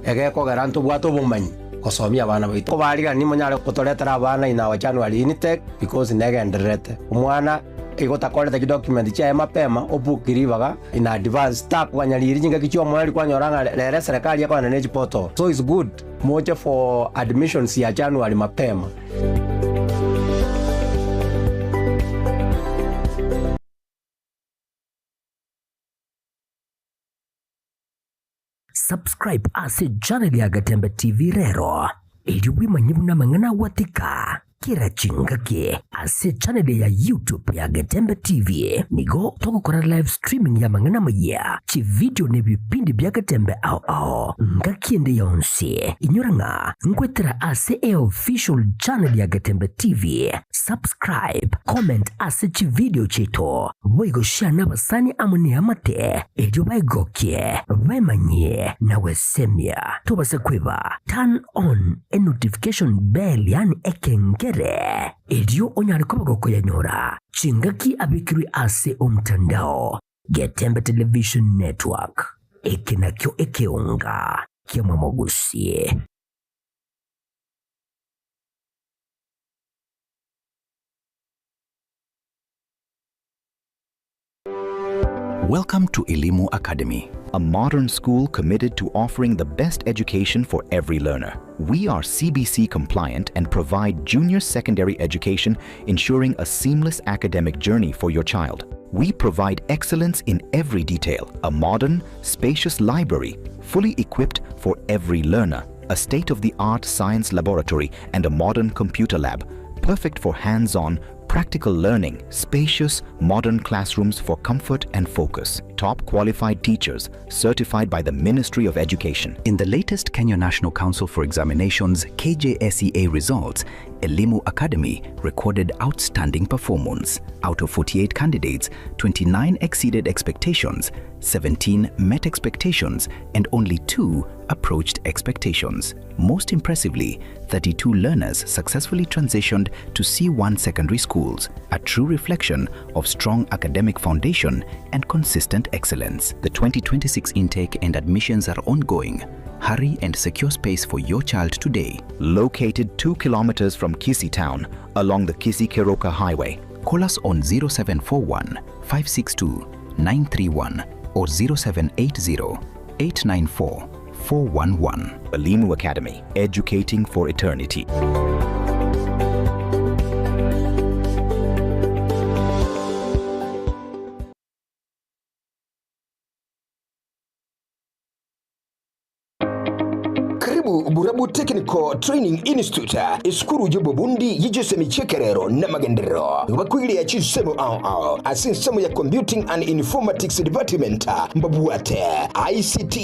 egeko garanto bwato bumanyi kosomia abana baito ko bariga ni manyare kotoletera abana ina wa January intake because negenderete umwana igota koleta document cha mapema obukiribaga in advance stack wanyaliri jinga kichwa mwali kwanyoranga lere serikali yako na neji portal so it's good moja for admissions ya January mapema.
Subscribe ase channel ya Gatembe TV rero ili wimanyibu na mangana watika kira chingake ase channel ya YouTube ya Gatembe TV nigo toko kora live streaming ya mangana maya chi video ne bipindi bya Gatembe ao ngakiende yonse inyoranga ngwetera ase official channel ya Gatembe TV subscribe comment ase chi video chito boigo share na basani amune amate ejo baigokie bemanye na wesemia tobase kweba turn on a notification bell yani ekengere edio onyari kobagoko yanyora chingaki abikiri ase omtandao Gatembe Television Network ekinakyo ekeunga kiamamogusie.
Welcome to Elimu Academy, a modern school committed to offering the best education for every learner. We are CBC compliant and provide junior secondary education, ensuring a seamless academic journey for your child. We provide excellence in every detail, a modern, spacious library, fully equipped for every learner, a state-of-the-art science laboratory and a modern computer lab, perfect for hands-on, practical learning, spacious, modern classrooms for comfort and focus, top qualified teachers certified by the Ministry of Education.
In the latest Kenya National Council for Examinations KJSEA results, Elimu Academy recorded outstanding performance. Out of 48 candidates, 29 exceeded expectations, 17 met expectations, and only 2 approached expectations. Most impressively, 32 learners successfully transitioned to C1 secondary schools, a true reflection of strong academic foundation and consistent excellence. The 2026 intake and admissions are ongoing. Hurry and secure space for your child today.
Located 2 kilometers from Kisii town along the Kisii-Keroka highway.
Call us on 0741 562 931 or 0780 894 411.
Elimu Academy, educating for eternity.
Burabu Technical Training Institute iskuru jobo bundi yijesemi chekerero na magendero bakwili ya chisemo asinsemo ya Computing and Informatics Department mbabuate ICT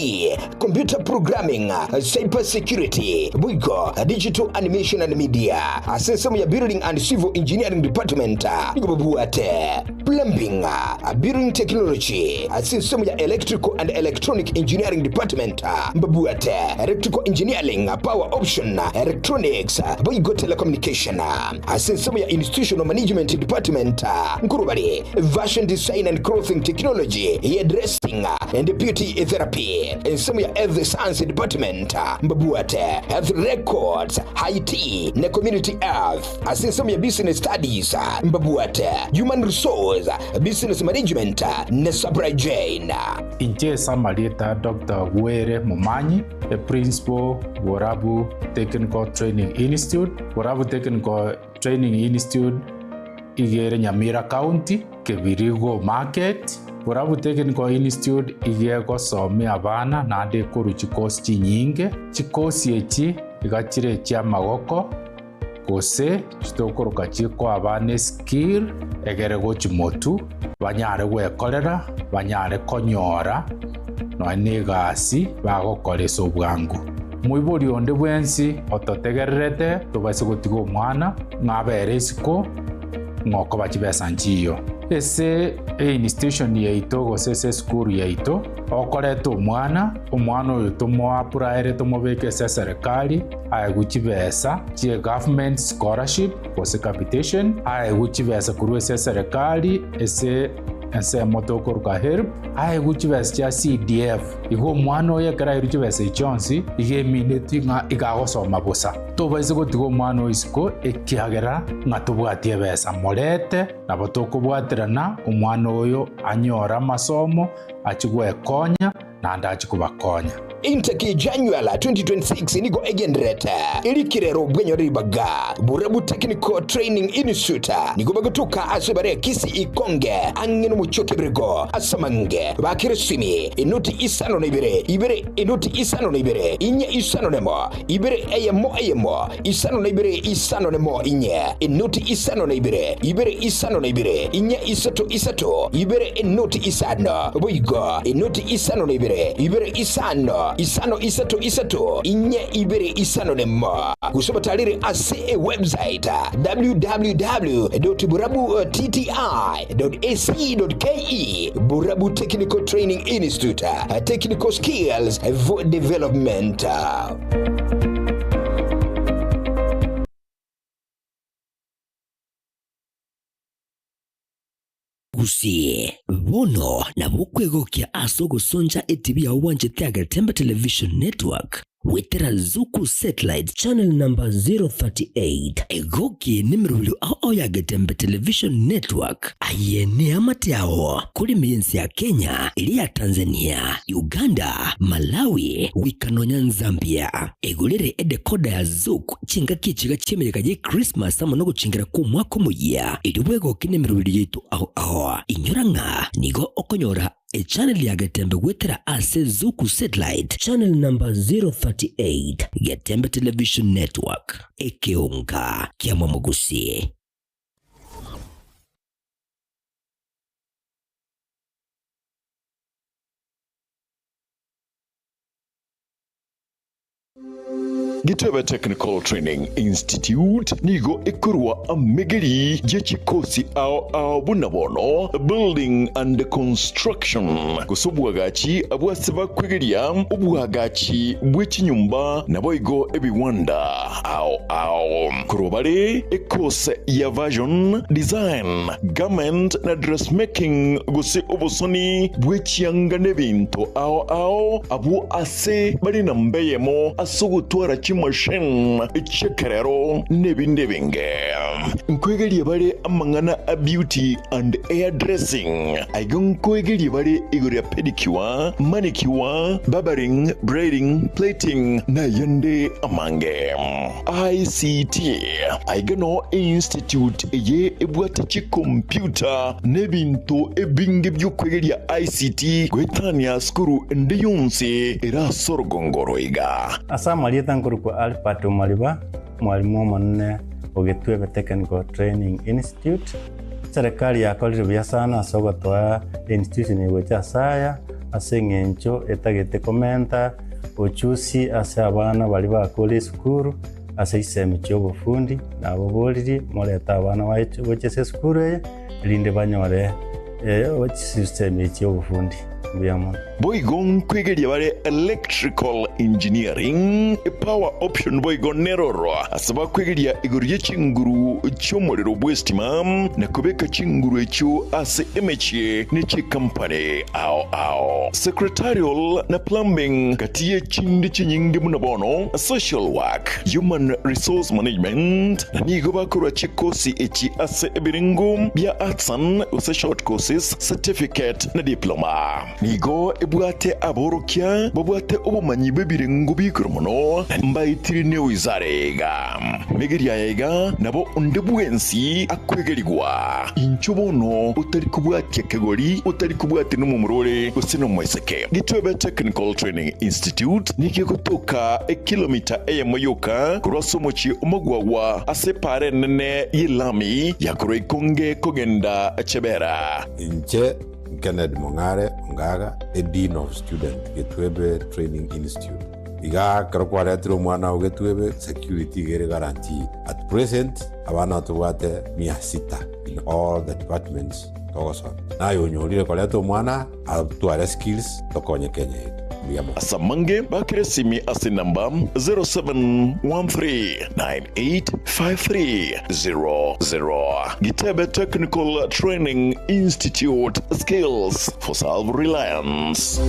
Computer Programming Cyber Security buiko Digital Animation and Media asinsemo ya Building and Civil Engineering Department mbabuate Plumbing Building Technology asinsemo ya Electrical and Electronic Engineering Department mbabuate Electrical Engineering, Power Option, Electronics, Boygo Telecommunication, Asensamo ya Institutional Management Department, Nkurubari, Fashion Design and Clothing Technology, Hairdressing and Beauty Therapy, Ensamo ya Health Science Department, Mbabuate, Health Records, IT, na Community Health, Asensamo ya Business Studies, Mbabuate, Human Resource, Business Management, na Supply Chain.
Inje Samarita Dr. Were Mumanyi, the principal Warabu Technical Training Institute. Warabu Technical Training Institute igere Nyamira County Kibirigo Market Burabu Technical Institute igeko some abana nande koru chikosi chinyinge chikosi echi igachire chia magoko kose chitokoroka chiko abane skill egere gochimotu banyare gwekorera banyare konyora no negasi bagokoresa obwangu muibori onde bwensi ototegererete tobase gotiga omwana ng'abere isiko ng'oko bachibesa nchiyo ese institution yaito gose ese skuru yaito okoreta omwana oyo tomoapuraere tomobeke ase serikali aeguchibesa chie government scholarship gose capitation aeguchibesa korwa ase serikali ese ensemo tokoruka help aeguchibesa chia CDF igo omwana oyo ekera iruchibesa ichionsi igemineti ng'a igagosoma bosa tobaise gotiga omwana oisiko ekiagera ng'a tobwatie ebesa morete nabo tokobwaterana omwana oyo anyora amasomo achigwekonya nande achikubakonya
Intake January 2026 nigo egenderete irikirero bwenyori baga Burabu Technical Training Institute nigo bagatuka asebare kisi ikonge angeno muchoke brego asamange bakiresimi inuti isano na ibere inuti isano na ibere inye isano nemo ibere eyemo isano na isano nemo inye inuti isano na ibere isano na ibere inye isato ibere inuti isano boigo inuti isano na ibere isano isato inye ibere isano nemo kusoma talire ase website www.burabutti.ac.ke Burabu Technical Training Institute Technical Skills for Development.
Gusie bono na bukwegokia asogo sonja etibia wanje Tiaga Tembe Television Network wetera Zuku Satellite Channel number 038 egoki nimrulu ao ya Getembe Television Network ayene amatiao kuri miensi ya Kenya ili ya Tanzania, Uganda, Malawi, Wikanonya, Zambia egulere edekoda ya Zuku chinga kichiga chemereka je Christmas amonogo chingira ku mwaka muya iliwego kinemrulu yetu ao inyoranga nigo okonyora a channel ya Getembe wetera ase Zuku Satellite Channel number 038 Getembe Television Network ekeonga kia mwamugusi.
Gitebe Technical Training Institute nigo ekurwa amegeri jechikosi ao bunabono building and construction kusobwagachi abwasiba kwegeria ubwagachi bw'ikinyumba naboigo ebiwanda ao kurobare ekose ya version design garment na dressmaking gusi obusoni bw'ikianga n'ebintu ao abu ase bari na mbeyemo asugutwara machine chekerero nebinde binge nkwegeli bare amangana a beauty and hairdressing aigon kwegeli bare igore pedicure manicure barbering braiding plating na yande amange ICT aigano institute ye ebwata chi computer nebintu ebinge by'okwegeli ICT gwetania skuru ndiyunsi era sorgongoro iga
asamalieta kwa Alpato Maliba mwalimu manne Ogetwebe Technical Training Institute serikali yakolire bya sana sogotwa institution yewecha saya asengencho etagete komenta ochusi ase abana bali bakole skuru ase isemi cyobufundi nabo boliri moleta abana weche skuru linde banyore system cyobufundi biyamo
boigon kwegeria bare electrical engineering power option boigon neroro asaba kwegeria iguriye chinguru cyomorero bwestima na kubeka chinguru echo ase emeche neche company ao secretarial na plumbing katiye chindi chinyingi munabono social work human resource management na nigo bakora chikosi echi ase ebiringo bia artsan use short courses certificate na diploma nigo ebwate aborokia babwate obumanyi bwebirengo bikuru muno mbaitiri ne wizarega megeria yega nabo ndebwensi akwegerigwa inchobono utari kubwate kegori utari kubwate no mumurore usino mweseke Gitwebe Technical Training Institute niki kutoka kilomita moyoka kurosomochi umugwawa asepare nene yilami yakurikonge kogenda chebera
inche Kenneth Mongare Ngaga, a Dean of Student, Gitwebe Training Institute. Iga karokware atiro mwana Gitwebe security gere guarantee. At present, abana tuwate 600 in all the departments. Togoson. Na yonyolire kwa leto mwana atuare skills tokonye Kenya.
Asamange bakiresimi asinamba 0713985300. Gitebe Technical Training Institute, skills for self-reliance.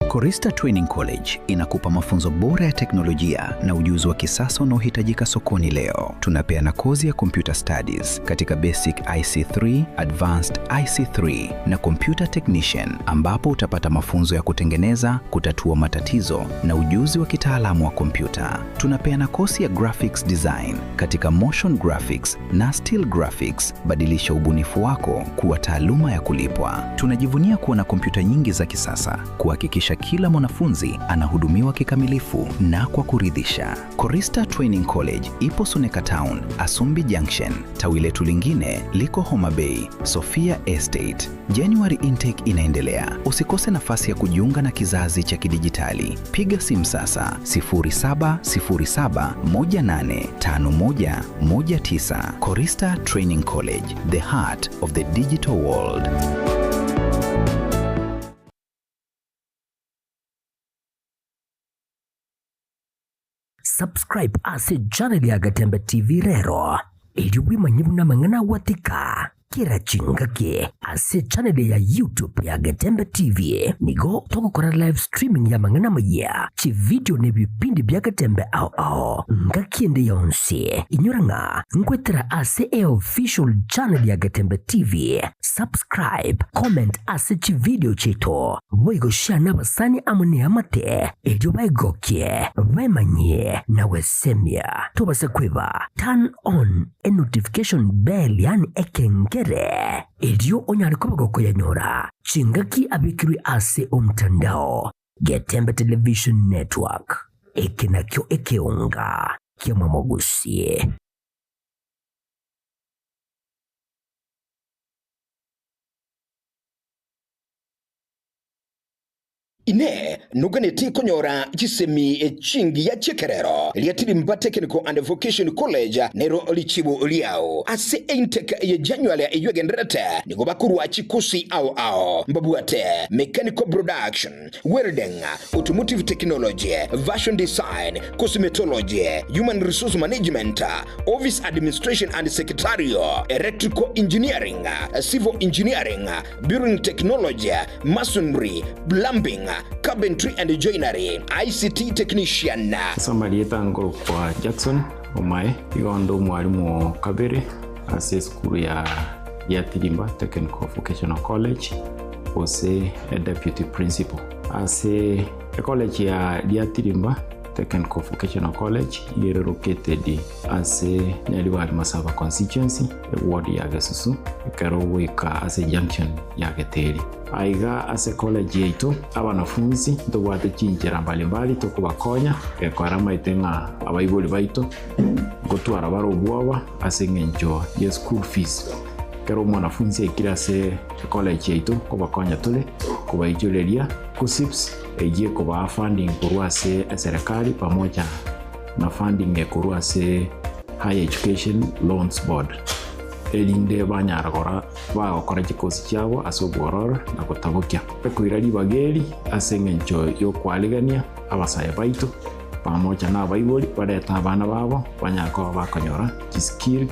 Korista Training College inakupa mafunzo bora ya teknolojia na ujuzi wa kisasa unaohitajika sokoni leo. Tunapeana kozi ya Computer Studies katika Basic IC3, Advanced IC3 na Computer Technician, ambapo utapata mafunzo ya kutengeneza, kutatua matatizo na ujuzi wa kitaalamu wa kompyuta. Tunapeana kozi ya Graphics Design katika Motion Graphics na Still Graphics. Badilisha ubunifu wako kuwa taaluma ya kulipwa. Tunajivunia kuwa na kompyuta nyingi za kisasa, kuhakikisha kila mwanafunzi anahudumiwa kikamilifu na kwa kuridhisha. Korista Training College ipo Suneka Town, Asumbi Junction. Tawi letu lingine liko Homa Bay, Sophia Estate. January intake inaendelea. Usikose nafasi ya kujiunga na kizazi cha kidijitali. Piga simu sasa 0707185119. Korista Training College, the heart of the digital world.
Subscribe ase channel ya Gatembe TV rero ili wimanyibu na mangana watika kira chingake ase channel ya YouTube ya Gatembe TV nigo toko kora live streaming ya mangana maya chi video ne bipindi bya Gatembe ao ngakiende yonse inyuranga ngwetera ase official channel ya Gatembe TV. Subscribe, comment ase chi video chito boigo share na basani amune amate ejo baigokie bemanye na wesemia tubase kweba turn on a notification bell yani ekengere ejo onyari kobagoko yanyora chingaki abikiri ase omtandao Gatembe Television Network ekenakyo ekeonga kiamamogusie.
Ine nuganeti konyora jisemi chingi ya chekerero liatili mba Technical and Vocation College nero lichibu liao ase intake ya January ya genderate nigo bakuru wa chikusi ao mbabuate mechanical production, welding, automotive technology, fashion design, cosmetology, human resource management, office administration and secretarial, electrical engineering, civil engineering, building technology, masonry, plumbing, carpentry and joinery, ICT technician.
Somebody tango kwa Jackson Omae igondo mwalimu Kabere ase school ya Tirimba Technical Vocational College ose a deputy principal ase college ya Tirimba Technical Vocational College is located as a Neliwad Masaba constituency, a ward ya Gasusu, Karoweka as a junction ya Geteri. Aiga as a college yetu abanafunzi tubwate chinjira mbalimbali tukubakonya ekwarama itenga abayibuli baito gotwara baro bwaba asengenjo ya school fees. Kero mwanafunzi ikira se college yetu kubakonya tule kubaijuleria kusips ejie kuba funding kurwase serikali pamoja na funding ekuru ase High Education Loans Board elinde banyara kora bagokora chikosi cyabo ase obwororo na gutabukia bekwira libageri ase ngencho yo kwaligania abasaya baitu pamoja na abaiboli bareta abana babo banyako bakonyora kiskill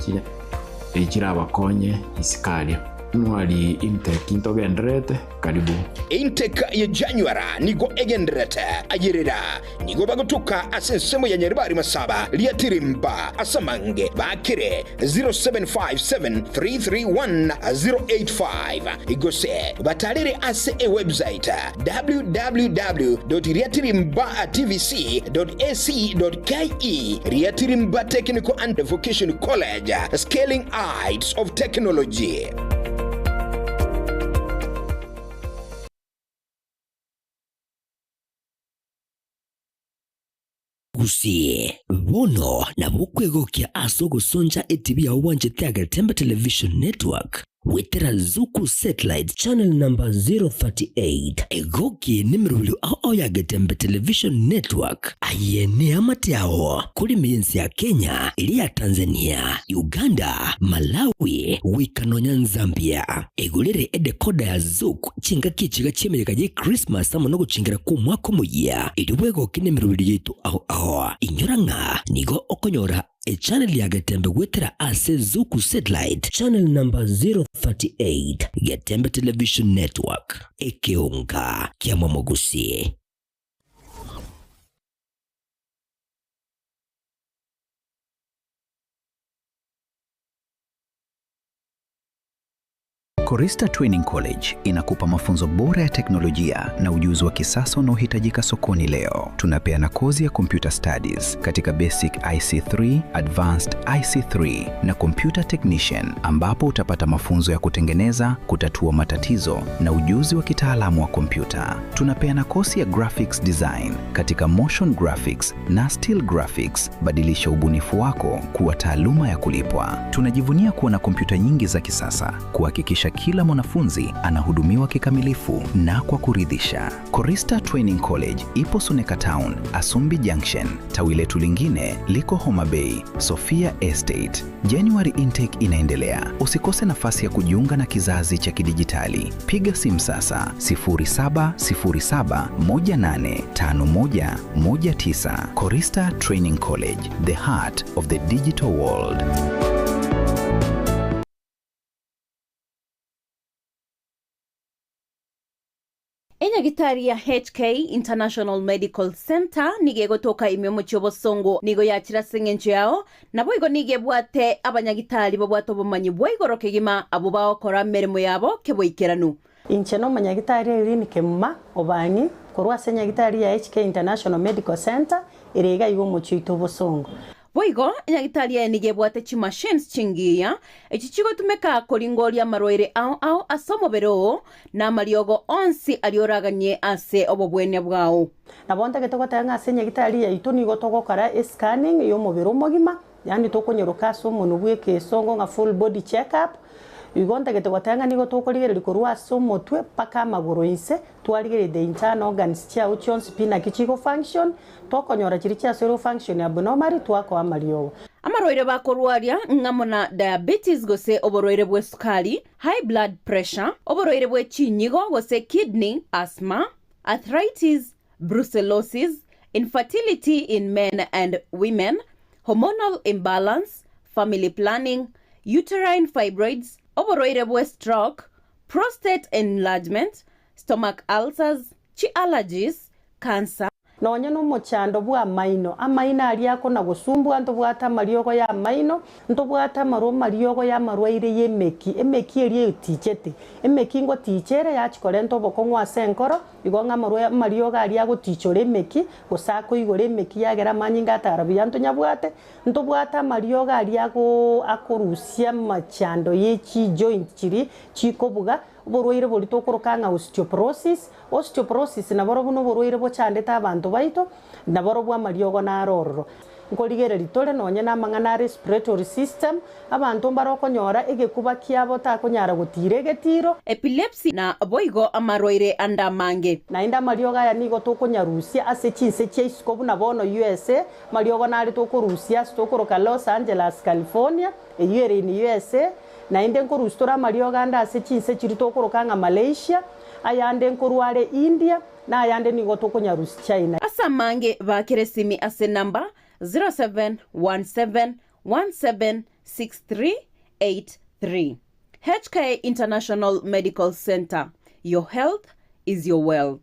ekira abakonye isikalia mwali intake intogendrete karibu
intake ya January nigo egendrete ayirira nigo bagutuka asensemo ya Nyaribari Masaba liatirimba asamange bakire 0757331085 igose batalire ase e website www.riatirimba.tvc.ac.ke Riatirimba Technical and Vocational College, scaling heights of technology.
Gusie bono na bukwegokia asogo sonja ETV ya uwanje Agatembe Television Network wetera Zuku Satellite Channel number 038 egoki nimirulu ao ya Agatembe Television Network ayene amatiao kuri miensi ya Kenya, ilia Tanzania, Uganda, Malawi, Wikanonya Zambia egulere edekoda ya Zuku chinga kichiga chemeka je Christmas amonogo chingira ku mwako muya iliwego kinemirulu yetu ao inyoranga nigo okonyora a channel ya Gatembe wetera ase Zuku Satellite Channel number 038 Gatembe Television Network ekeonga kia Mwamogusi.
Korista Training College inakupa mafunzo bora ya teknolojia na ujuzi wa kisasa unaohitajika sokoni leo. Tunapeana kozi ya Computer Studies katika Basic IC3, Advanced IC3 na Computer Technician, ambapo utapata mafunzo ya kutengeneza, kutatua matatizo na ujuzi wa kitaalamu wa kompyuta. Tunapeana kozi ya Graphics Design katika Motion Graphics na Still Graphics. Badilisha ubunifu wako kuwa taaluma ya kulipwa. Tunajivunia kuwa na kompyuta nyingi za kisasa kuhakikisha kila mwanafunzi anahudumiwa kikamilifu na kwa kuridhisha. Korista Training College ipo Suneka Town, Asumbi Junction. Tawi letu lingine liko Homa Bay, Sophia Estate. January intake inaendelea. Usikose nafasi ya kujiunga na kizazi cha kidijitali. Piga simu sasa 0707185119. Korista Training College, the heart of the digital world.
Enyagitari ya HK International Medical Center nigegotoka imyomo cyobosongo nigo yakira sengenje yao nabo igo nigebwate abanyagitari babwato bomanyi bwigoroke gima abo baokora meremo yabo keboikeranu
inche no manyagitari iri nikemma obanyi korwa senyagitari ya HK International Medical Center irega igo mochito bosongo
Boigo, enyagitari ya nigebwate chi machines chingiya, echichigo tumeka koringoria maroire ao asomobero na mariogo onsi alioraganye ase obobwene bwao.
Nabonta getogotanga ase enyagitari ya itu nigo togokora scanning yo mobero mogima, yani tokonyoroka so monobwe ke songo nga full body check up. Igonta getogotanga nigo tokorigere korwa so motwe paka magoro inse twarigere the internal organs chia uchons pina kichigo function tokonyora chiri chia zero function abnormal twako amariogo
amaroire bakorwaria ngamona diabetes gose oboroire bwe sukari, high blood pressure, oboroire bwe chinyigo gose kidney, asthma, arthritis, brucellosis, infertility in men and women, hormonal imbalance, family planning, uterine fibroids, oboroire bwe stroke, prostate enlargement, stomach ulcers, chi allergies, cancer.
Nonya no mochando bwa maino amaina ali yako na gusumbu nto bwata mariogo ya maino nto bwata maro mariogo ya marwaire yemeki emeki eri tichete emeki ngo tichere ya chikore nto bokongwa senkoro igonga marwa mariogo ali yago tichore emeki gusako igore emeki yagera manyinga atarabu nto nyabwate nto bwata mariogo ali yago akorusia machando yechi joint chiri chikobuga borwaire bori tokorokanga osteoporosis na boro buno borwaire bochandeta abantu baito na boro bwa mariogo na arororo nkorigere ritore nonye na mang'ana respiratory system abantu barokonyora egekuba kiabo takonyara gutira egetiro
epilepsy na boigo amarwaire andamange
nainda marioga ya nigo tokonyarusia ase chinse chia isiko buna bono USA mariogo nari tokorusia stokoroka Los Angeles California eyere in USA nainde nkorustora marioga anda ase chinse chiri tokoroka nga Malaysia ayande nkorware India na ayande nigo tokonyarusi China
asamange bakeresimi ase namba 0717176383 HK International Medical Center. Your health is your wealth.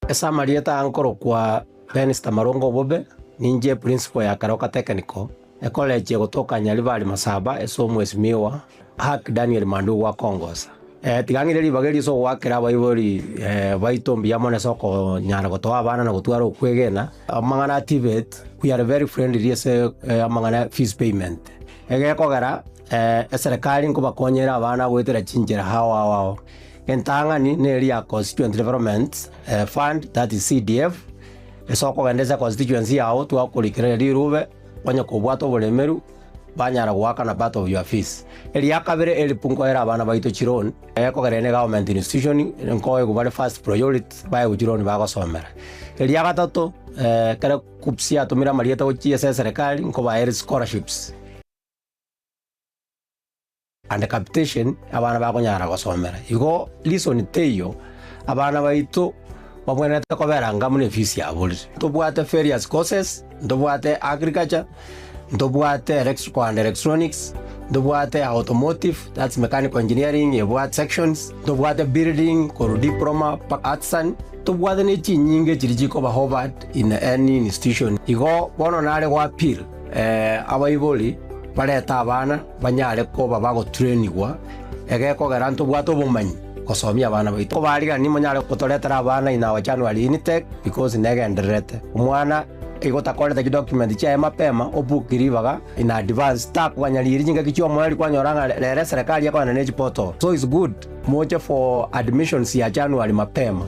Esa marieta ankoro kwa Benista Marongo Bobe ninje principal ya Karoka Technical college gotoka Nyalibali Masaba esomwesi miwa hak Daniel Mandu wa Kongosa tigangire bageri so wakira baibori baitombi yamone soko nyara gotoa abana na gutwara okwegena amangana activate we are very friendly ese amangana fees payment egekogera serikali ngo bakonyera abana gwetera chinjera hawa entangani neri ya constituent development fund that is CDF esoko gendeza constituency yao twakurikira rirube kwanya kubwato bulemeru banyara gwaka na part of your fees eli yakabere eli punko era abana baito chiron ekogerene government institution nkoye kubale first priority baye guchiron bagosomera eli yagatatu kare kupsia tumira marieta uchi serikali nko ba scholarships and capitation abana bagonyara gosomera igo listen teyo abana baito bamwenete kobera ngamune fees ya buli tobwate various courses ndobwate agriculture ndobwate electrical and electronics ndobwate automotive that's mechanical engineering yebwate sections ndobwate building ko diploma artisan tobwate ne chinyinge chirijiko ba Harvard in any institution igo bono nale kwa appeal abaiboli baleta abana banyare ko babago trainingwa egeko garanto bwato bumanyi kosomia abana baito bariga ni manyare kutoletera abana ina wa January intake because negenderete umwana igota kole the document cha mapema obukiribaga in advance tak wanyaliri jinga kichwa mwali kwanyoranga lere serikali yako na portal so it's good moja for admissions ya January mapema.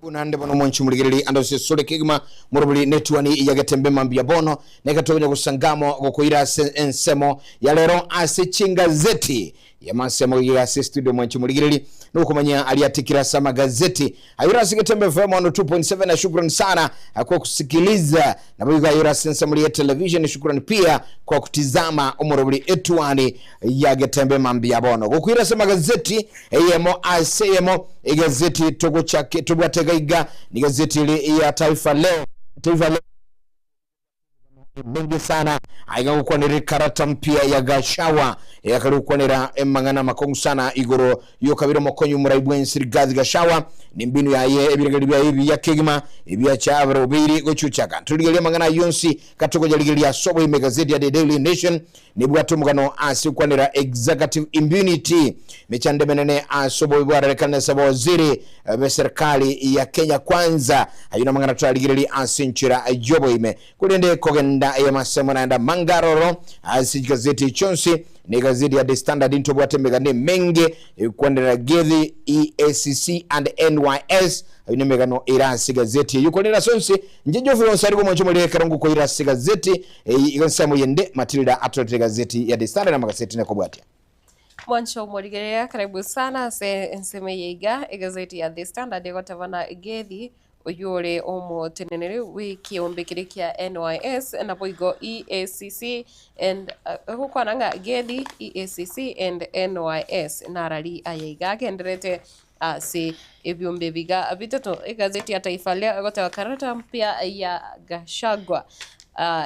Bunande bono monchi muligiriri ando se sole kigma murubuli netwani yagatembe mambia bono negatonya kusangamo gokoira ensemo ya lero ase chingazeti ya masemo ya studio monchi muligiriri nukumanya aliatikira sama gazeti ayura sigetembe FM 2.7 na shukrani sana kwa kusikiliza na biga ayura ensemo ya television shukrani pia kwa kutizama umurubuli etwani yagatembe mambia bono gokoira sama gazeti eyemo asemo gazeti togo chake tubwategaiga ni gazeti ya Taifa Leo mengi sana aiga kwa ni karata mpya ya Gashawa yakarukwanira emangana makongu sana igoro yo kabiro mokonyu muraibwensi Rigathi Gashawa ni mbinu ya ye ebirageli bya ibi ya kigima ibya chabro biri gochuchaka tuligelia mangana yonsi katoko jaligelia sobo ime gazeti ya The Daily Nation ni bwatu mugano asikwanira executive immunity mechande menene asobo ibwara rekana sabo waziri be serikali ya Kenya Kwanza ayuna mangana tuligelia asinchira jobo ime kulende kogenda ya masemo naenda mangaroro asi gazeti chonsi ni gazeti ya The Standard into bwate megane menge kwandera gethi EACC and NYS ayune megano irasi gazeti yuko nira sonsi njejo fulonsa ariko mwancho mole karangu ko irasi gazeti igansamo yende Matilda atote gazeti ya The Standard na magazeti na kobwate
mwancho moligerea karibu sana se enseme yeiga gazeti ya The Standard yako tavana gethi uyore omo tenenere wiki ombekire kia NYS na boigo EACC and hukwananga gedi EACC and NYS narari ayaiga genderete ase ebyombe biga bitatu igazeti ya Taifa Leo gotewa karata mpya ya Gachagua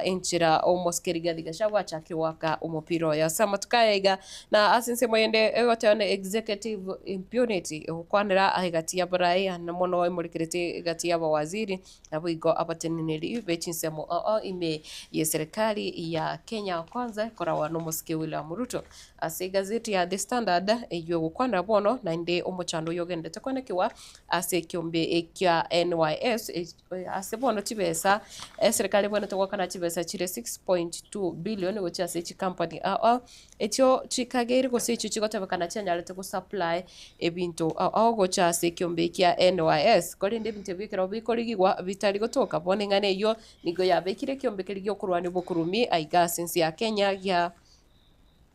inchira omoskeriga Gachagua chakiwaka umupiro ya samatukaiga na asinse moyende egotene executive impunity ukwanira aigatia barai na mono imurikirite gatia bawaziri abuigo abateneneri bechinsemo ime ye serikali ya Kenya kwanza korawa no moske William Ruto ase gazeti ya The Standard eyo gukwanira bono na inde omochando yogendete konekiwa ase kiombe ekya NYS ase bono tibesa serikali bono tokana tibesa chire 6.2 billion which ase chi company etyo chikageri ko se chigotebekana cyanyalete ku supply ebintu gocha ase kiombe ekya NYS kori ndi bintu bikero bikorigwa bitari gotoka bonengane yo nigo yabekire kiombe kirigyo kurwani bokurumi aiga sense ya Kenya ya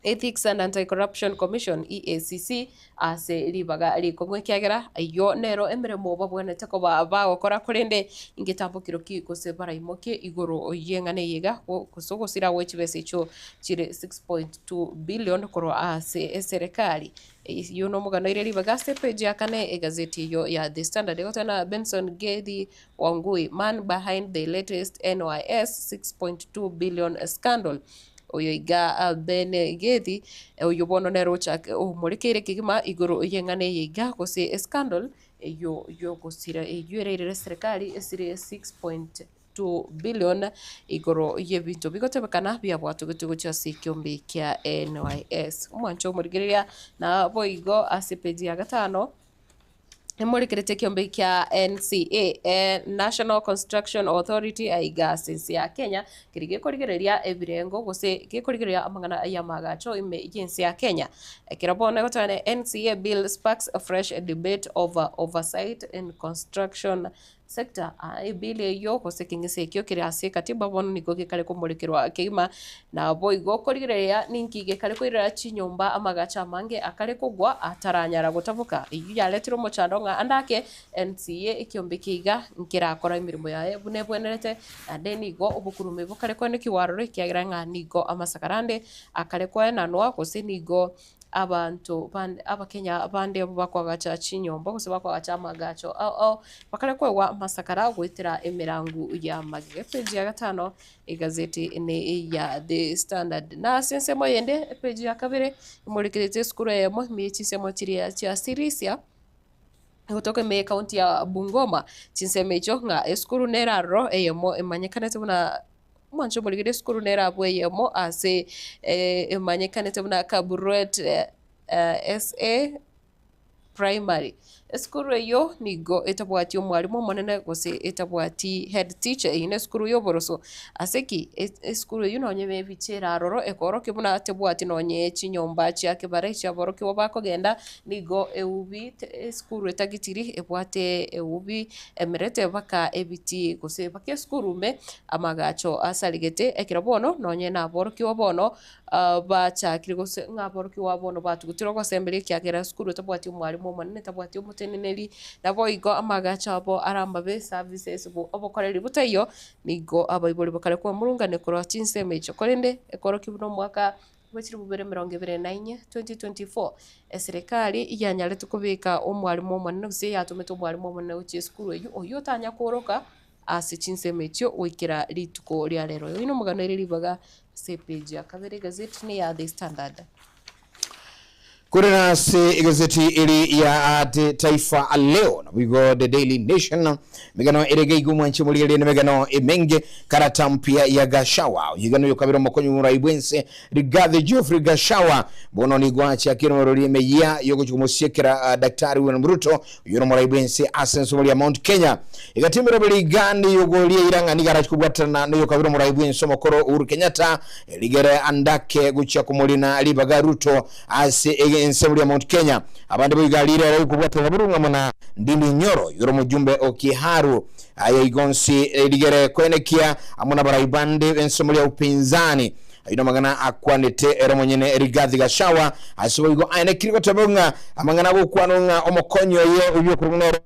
Ethics and Anti-Corruption Commission EACC ase libaga likongwe kiagera iyo nero emiremo babwene ko bagokora kurinde ingitambukiro kikose baraimoke igoro oyengane yiga kusogosira wechibese cyo chire 6.2 billion koro ase serikali iyo no mugano ire libaga se page ya kane gazeti yo ya The Standard gotana Benson Gedi Wangui man behind the latest NYS 6.2 billion scandal oyo iga bene gedi oyo bono nero chak umurikire kigima igoro yengane yiga kose scandal yo kosira yurere serikali esire 6.2 billion igoro yebintu bigotebekana bya bwatu gitugo cya sikyombe kya NYS umwancho umurigiria na boigo asipeji ya gatano imurikirite kiombe kya NCA National Construction Authority aiga sense ya Kenya kirige korigereria ebirengo gose kikorigereria amangana ya magacho ime jinsi ya Kenya kirabona gotane NCA bill sparks a fresh debate over oversight in construction sector ibile yo kose kingise kyo kirase katiba bono niko kikale kumurikirwa kima na boigo korigereria ninkige kale kwirira chinyomba amagacha mange akale kugwa ataranyara gutavuka iyo yaletiro mochando andake NCA ikiombe kiga nkirakora imirimo yae bunebwenerete adeni go obukurume bukale kwene kiwarore kiagira nigo amasakarande akale kwena no kose nigo abantu abakenya bande bakwagacha chinyomba kose bakwagacha amagacho bakale kwewa masakara gwitira emirangu ya magege page ya gatano igazeti ne ya The Standard na sense moyende page ya kabere imurikirite skuru ya mo michise tiria cha Sirisia kutoka me county ya Bungoma chinseme nga eskuru neraro eyemo emanyekanete buna mwancho muligire skuru nera bweyemo ase emanyekanete buna Kaburet SA primary skuru yo nigo etabwati omwalimu monene gose etabwati head teacher ine skuru yo boroso aseki skuru yo nonye bebichera roro ekoro kibuna tebwati nonye chinyomba chia kibare chia boro kibo bakogenda nigo eubi skuru etagitiri ebwate eubi emerete baka ebiti gose bake skuru me amagacho asaligete ekirabono nonye na boro kibo bono bacha kirigose ngaboro kibo bono batugutiro ko sembele kiagera skuru etabwati omwalimu monene etabwati teneneri nabo igo amagacha abo arambabe services bo obokoreri butayo nigo abayibori bakare kwa murungane koro chinseme chokorende ekoro kibuno mwaka wechiri bubere 2024 serikali yanyalete kubika omwalimu monene guse yatumete omwalimu monene uchi skuru oyo tanya koroka ase chinseme cyo wikira lituko lya lero ino mugano riribaga se page ya kabere gazeti ni ya The Standard.
Kurena se gazeti ili ya Taifa Leo na wigo The Daily Nation megano erege igumu nchi muligeli na megano emenge karata mpya ya Gachagua yigano yokabiro mokonyo muraibwense Rigathi Geoffrey Gachagua bono ni gwachi akiro morori meya yoko chukumusiekera Daktari William Ruto yoro muraibwense asenso muri ya Mount Kenya igatimira bali gandi yogolie iranga ni garachi kubwatana no yokabiro muraibwense mokoro Uhuru Kenyatta ligere andake gucha kumulina libaga Ruto ase ensebuli ya Mount Kenya abandi bigalire ari kubwata burunga mona ndindi nyoro yoro mujumbe Okiharu ayo igonsi ligere kwenekia amuna baraibande ensebuli ya upinzani ino magana akwanete ero monyene Rigathi Gachagua asubigo ane kiriko tabunga amangana gukwanunga omokonyo ye uyo kurunero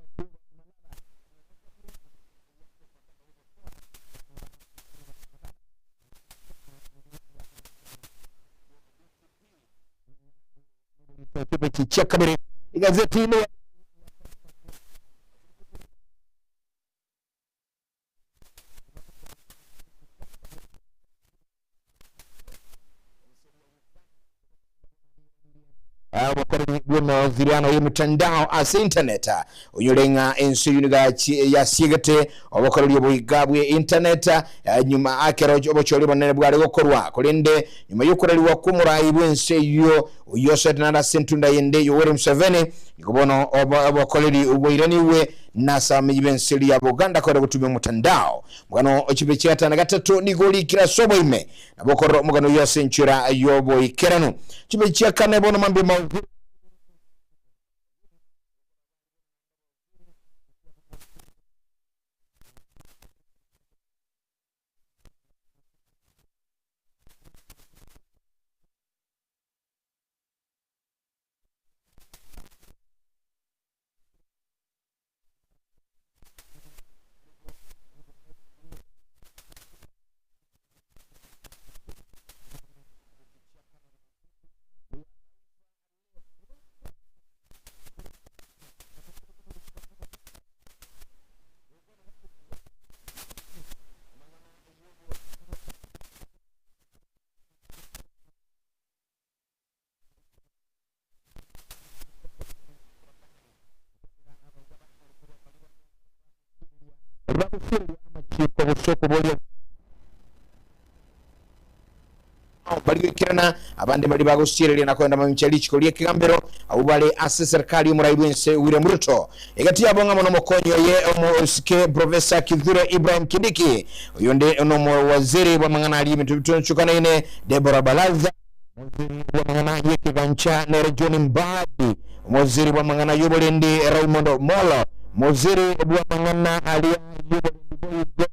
kipindi cha kabiri igazeti ile wakorani bwana ziriano y'umutandao as internet unyulenga ensi yuniga ya sigate wakorani y'obugabwe internet nyuma akero obocholi banene bwari gokorwa kolende nyuma y'ukorali wa kumurayi bwense yo yose nana sentunda yende Yoweri Museveni ikobono obokorali ubwiraniwe nasami benseli ya Buganda kwa kutumia mutandao mugano ochibechi atana gatatu nigoli kila sobo ime nabokoro mugano yose nchira yobo ikerano chibechi akane bono mambi mawu kirana abande bali bagosirele nakwenda mamichalichi kolie kigambero abubale ase serikali umuraibwense William Ruto egati yabonga mono mokonyo ye omosike Professor Kithure Ibrahim Kindiki oyonde ono waziri wa mangana ali mitutchukana ine Deborah Balaza waziri wa mangana yeke gancha nere John Mbadi waziri wa mangana yobolendi Raymond Molo waziri wa mangana ali yobolendi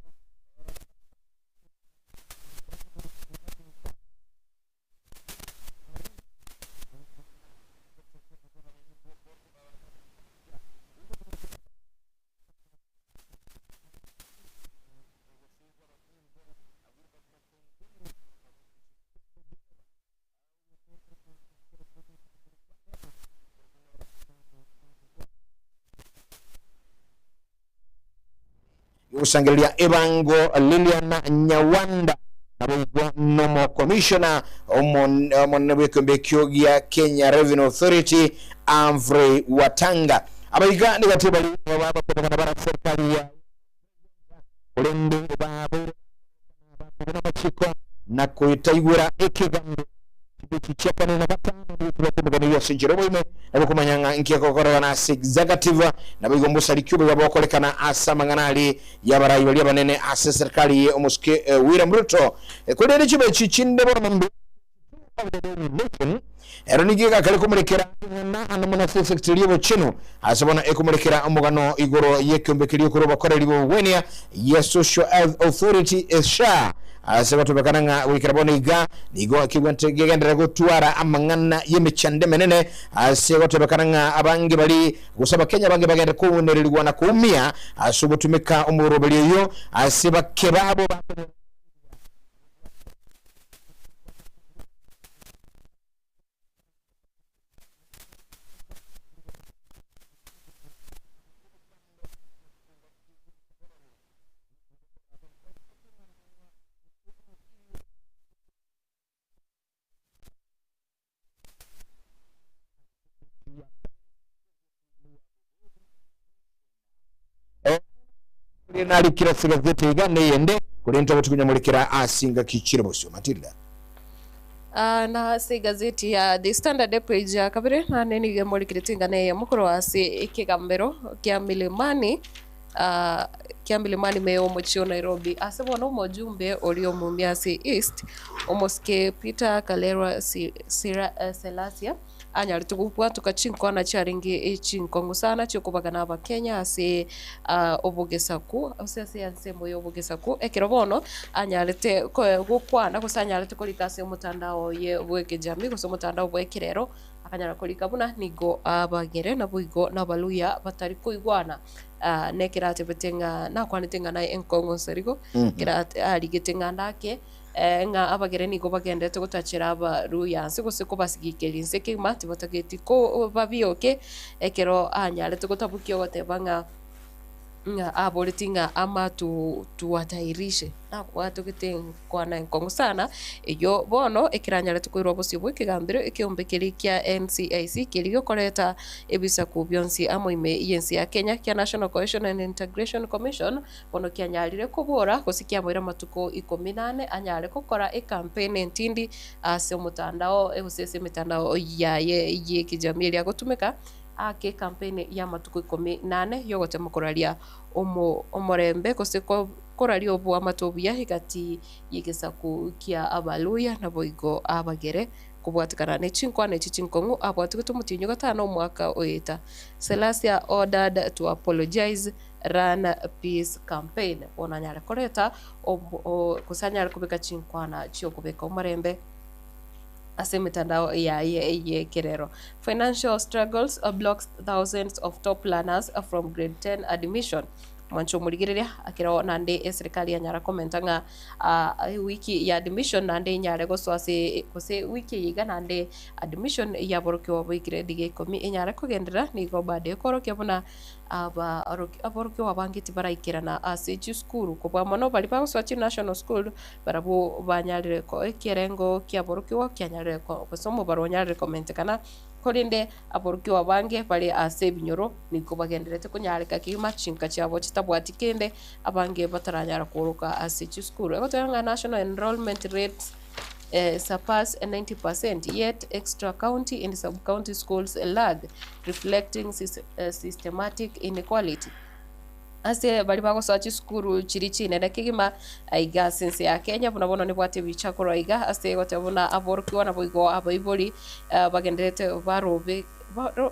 usangelia Ebango Lilian Nyawanda nabwo nomo commissioner omonebekembe kyogia Kenya Revenue Authority Amvre Watanga abayiga nigatebali baba kutokana bara serikali ya ulende babu na machiko na kuitaigura ekigambo kichekana na batano tubatemegana yo sinjero ime nabukumanyanga inkia kokora na executive nabigombusa likyube babokolekana asamanganali yabarayi bali abanene ase serikali omuske William Ruto kodere chibe chichinde bora mambe nation eronigiga kale kumulekera na anamuna secretary bo chino asabona ekumulekera omugano igoro yekombe kiriyo kuro bakoreri bo wenia ya Social Health Authority SHA asabatu bakananga wikiraboni iga nigo kigwante gegendera gutwara amangana yemicande menene asabatu bakananga abangi bali gusaba Kenya bangi bagenda kunererwa na kuumia asubutumika umurobeli yo asiba kebabo nali kila sigazete igane yende kulenta butukunya mulekera asinga kichiro bosyo Matilda
na se gazeti ya The Standard page ya kabere na neni gemulikiritinga ne mukoro ase ikigambero kya milimani meo mochio Nairobi asebona umojumbe oli omumiasi East omoske Peter Kalera Selasia anyali tukupwa tukachinkwa na charingi echinkongo sana chokubagana aba Kenya ase obugesaku ase yansemo yobugesaku ekirobono anyalete gukwana kusanyalete kolikase mutandao ye bweke jami kuso mutandao bwekirero akanyara kolika buna nigo abagere na buigo na baluya batari kuigwana nekirate betenga na kwanitenga na enkongo serigo kirate ali getenga ndake nga abagere nigo bagendete gutachira abaru yansi gose kubasigikirinse kima tibotageti ko babioke ekero anyarete gutabukio goteba nga aboritinga ama tuwatairishe na watu kwana nkongo sana iyo bono ekiranyara tukwirwa bosibwe kigambiro ekiombekeri kia NCIC kirigo koreta ebisa ku byonsi amoime yensi ya Kenya kia National Cohesion and Integration Commission bono kianyarire kubora gosikia mwira matuko 18 anyare kokora campaign ntindi ase mutandao egusese mitandao ye kijamii ya gutumika ake campaign ya matuko 18 yogote mukuraria omorembe koseko koraria obu amatobia higati yigesaku kia abaluya na boigo abagere kubwatikana ne chinkongu abwatikutu mutinyo gatano mwaka oita Selassie ordered to apologize run peace campaign onanyara koreta kusanyara kubeka chinkwana chio kubeka omorembe ase mitandao ya Kerero. Financial struggles blocks thousands of top learners from grade 10 admission. Mwancho murigireria akira nande serikali ya nyara komentanga wiki ya admission nande nyare goswase kose wiki yiga nande admission ya borokyo wabikire dige komi nyare kogendera nigo bade korokyo buna aborokyo wabangiti baraikirana ase school ko mono bali pa swachi national school barabo banyarire ko ekerengo kya borokyo kyanyarire ko somo baronyarire komentekana korinde aborokyo wabange bali ase binyoro niko bagenderete kunyarika kima chinka cyabo kitabwatikende abange bataranyara kuruka ase school egotanga national enrollment rates surpass 90%, yet extra county and sub-county schools lag, reflecting systematic inequality. Ase bali bako sachi skuru chirichi nenda kigima aiga sense ya Kenya bunabono ni bwate bichakoro aiga ase gotabona aborkiwa na boigo abaibori bagenderete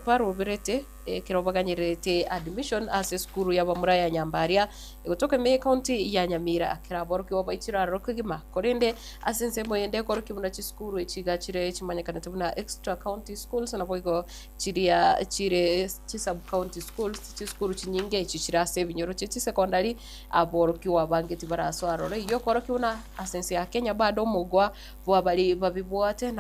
baroberete kirobaganyirete admission ase skuru ya bamura ya Nyambaria gotoka me county ya Nyamira kiraborkiwa baichira rokigima korende asense moyende korki buna chi skuru echiga chire chimanyakana tubuna extra county schools na boigo chiria chire chi sub county schools chi skuru chinyinge chichira se binyoro chi secondary aborkiwa bangeti baraso arore iyo korki buna asense ya Kenya bado mugwa bwabali babibwate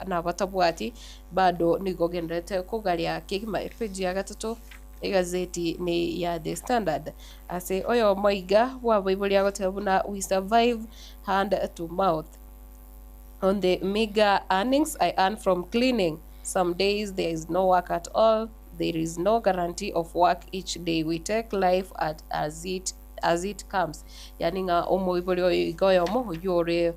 na batabwati bado nigogendete kugalia kigima page ya gatatu gazeti ni ya The Standard ase oyo moiga wa bible ya gotabuna we survive hand to mouth on the meager earnings I earn from cleaning. Some days there is no work at all. There is no guarantee of work each day. We take life as it comes. Yani nga omo ibolio igoyo mo yore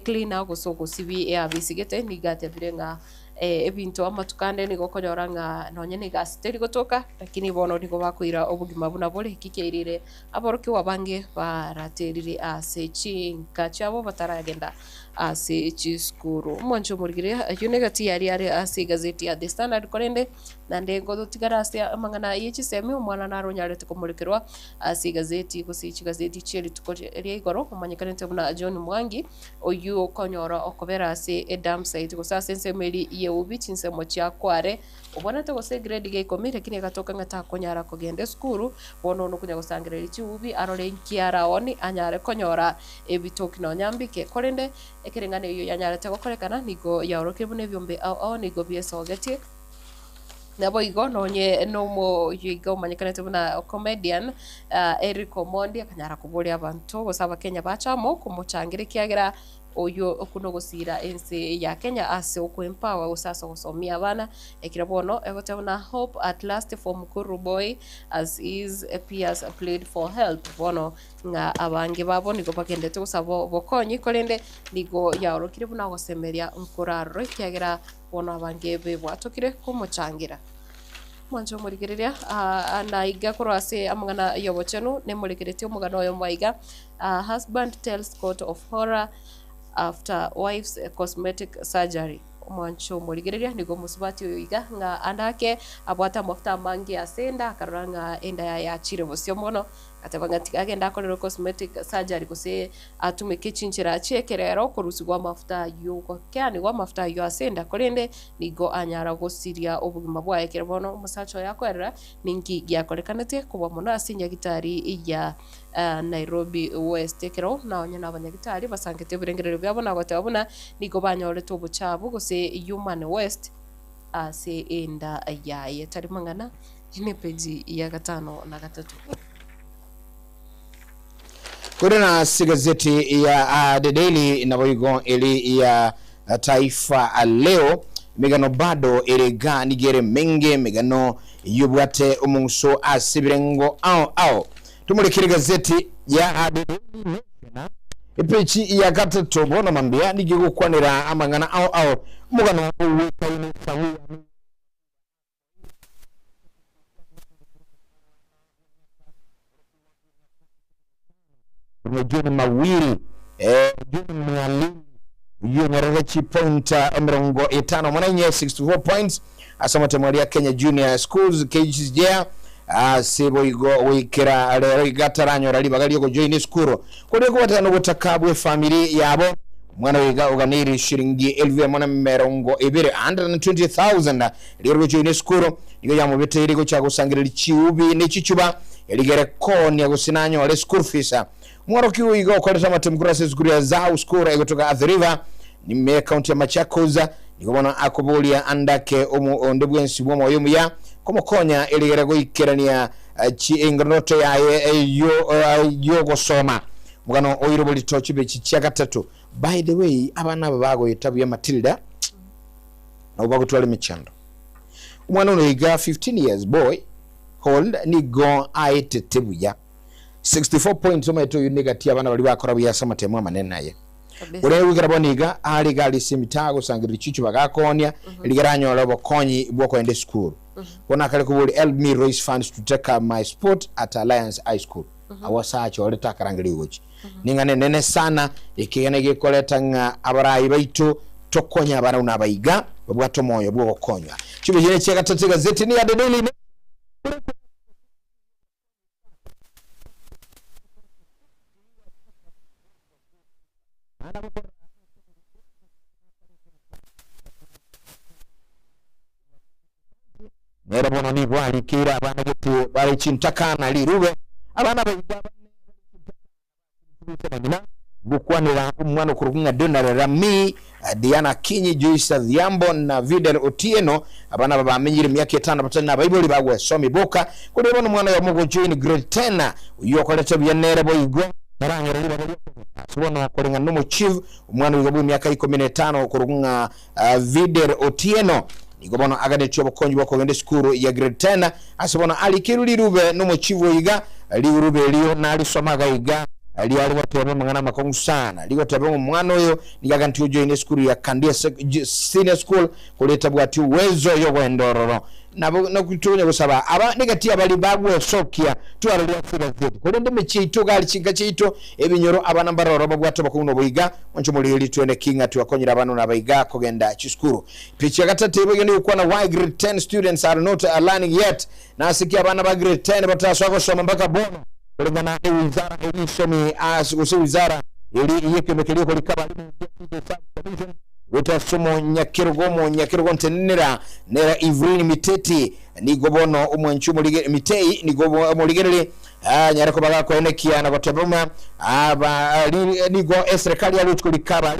cleaner gosoko sibi ya bisigete nigate birenga ebintu amatukande nigo konyoranga nonye ni gasiteri gotoka lakini bono nigo bakwira obugima buna bole kikeirire aboroki wabange baraterire ase chinka cyabo bataragenda ase chiskuru mwanjo murigire yunegati yari ase gazeti ya The Standard korende nande ngodo tigara ase amangana yichisemi umwana naronyarete komurikirwa ase gazeti kusichi gazeti cheri tukoje igoro kumanyikanete buna John Mwangi oyu konyora okobera ase edam site kusase nsemeli yeubiti nsemo cha kware ubona to gose grade ge komire kine gatoka ngata konyara kogende skuru bono no kunya gusangirira chiubi arore nkiara oni anyare konyora ebitoki no nyambike korende ekerengane iyo yanyare te gokorekana nigo yaoroke bune byombe au nigo biesogeti nabo igo nonye nomo yigo manyikanete buna comedian Eric Omondi akanyara kuboria abantu gosaba Kenya bachamo kumuchangire kiagira oyo okunogosira ense ya Kenya ase okuempower usasa gusomia abana ekirabono egotabona hope at last for Mukuru boy as his peers plead for help bono nga abange babo nigo bagendete gusaba bokonyi korende nigo yaorokire buna gosemeria nkuraro kiagira bono abange be bwatokire kumuchangira mwanjo murigereria ana iga korase amangana yobochenu ne murigerete umugano yo maiga husband tells court of horror after wife's cosmetic surgery mwancho murigereria nigo musubati yoiga nga andake abwata mafuta mangi asenda akaranga enda ya chire bosyo mono atebanga agenda akorero cosmetic surgery kuse atumike chinchira chekerero kurusigwa mafuta yuko kyani gwa mafuta yo asenda korende nigo anyara gosiria obugima bwaye kerebono musacho yakorera ningi yakorekanete kuba mono asinya gitari ya Nairobi West kero na onye na abanyagitari basangete birengerero byabo na gotabona niko banyore tobuchabu gose Human West ase enda yaye tari mangana ine peji ya 5 na 3
Kuna gazeti ya The Daily na boigo ili ya Taifa Leo migano bado erega nigere menge migano yubwate umunso asibirengo ao tumulekire gazeti ya The Daily epechi ya 3 bona mambia nigigukwanira amangana ao mugano uweka ine sawi Juni mawili Juni mwalimu Yungerechi point mrongo 5 mwananye 64 points asamate mwali Kenya Junior Schools KGJ sebo igo wikira rigataranyo rali bagali yoko join school kode ko batano gutakabwe family yabo mwana wiga uganiri shiringi 1,220,000 liro join school nigo yamubete irigo cyagusangirira chiubi n'ikicuba eligere koni yagusinanyo wale school fees mwaro kiwigo kwa matemkurase skuru ya zao skura kutoka Athi River ni me county ya Machakos nikobona akobolia andake ndebwensi bwo moyo ya komokonya eligere go ikerania chi ingnoto ya yo gosoma mugano oyiroboli tochibe chicha 3 by the way abana babago yitabu ya Matilda nabo bagutwala michando umwana no iga 15 years boy hold ni go aitetebuya 64 points ometo yunigatia abana bali bakora bya matemo manene naye ure wigira boniga ali gali simitago sangiri chichu bagakonya ligeranyo lobo konyi bwoko ende school bona kale kubuli help me raise funds to take up my sport at Alliance High School awasacho ole takarangiri wochi ningane nene sana ikigene gikoleta nga abarayi baito tokonya abana unabayiga bwato moyo bwoko konywa chibe jene cheka tatega zeti ni ya The Daily Nera bono ni bwali kira abana gitu bali chintakana lirube abana bayiga bukwanira umwana kurugunga Donald Rami Diana Kinyi Joyce Dhiambo na Vidal Otieno abana babamenyire myaka 5 batana Bible bagwe somi boka kuri bono mwana ya mugo join grade 10 uyo koleta byanere boyigo barangere bali subona kolinga no chief umwana wigabu myaka 15 kurugunga Vidal Otieno nikobono agade chobo konyi bako ngende skuru ya grade 10 asibona alikiruli rube no chivo yiga ali rube liyo na ali somaga yiga ali ali watebe mangana makongu sana liyo tebe umwana oyo nigaga ntiyo join skuru ya Kandia Senior School kuleta bwati uwezo yogo endororo na kutunya gusaba aba negatia bali bagwe sokia tuarali afira zetu kole ndeme chito gali chinga chito ebinyoro abana mbaroro bagwato bakuno boyiga oncho mulili twende kinga tuakonyira abana nabayiga kogenda chiskuru pichi ya 3 ibo yoni ukwana why grade 10 students are not learning yet na asikia abana ba grade 10 bataswako soma mpaka bono kulingana na wizara elisomi wizara ili yekemekelio kulikaba weta sumo nyakirugo ntenera nera Ivrini Miteti ni gobono umwenchu Mitei ni gobo muligerere nyarako bagako enekia na gotebuma ni go serikali yaluchukulikaba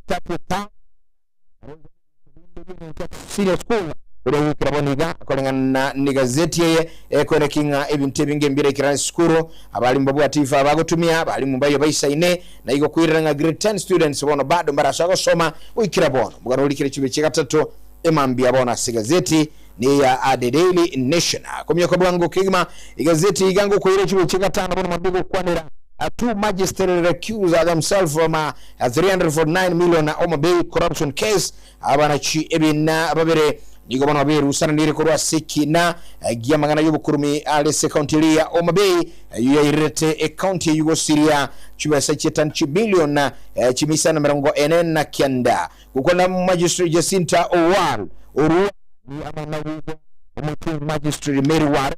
tapeta Senior School ule wikiraboniga kolengana ni gazeti yeye konekinga ebintu bingembire kirani skuru abali mbabu atifa bagotumia bali mumbayo bayisaine na igo kwiranga grade 10 students bono bado mbarasha gosoma wikirabono mugano ulikire chibe chika 3 emambia bona sigazeti ni ya The Daily Nation komyo kabwango kigma igazeti igango ko ile chibe chika 5 bono mabigo kwanira two magistrates recuse themselves from a 349 million Homa Bay corruption case abana chi ebina babere nigobana baberu sana ndire korwa sikina giya magana y'ubukurumi alese county ya Homa Bay yirete county yugo Syria chiba sachetan chi billion chimisana mirongo 49 kukona magistrate Jacinta Owal oru ni amana wugo umutu magistrate Mary War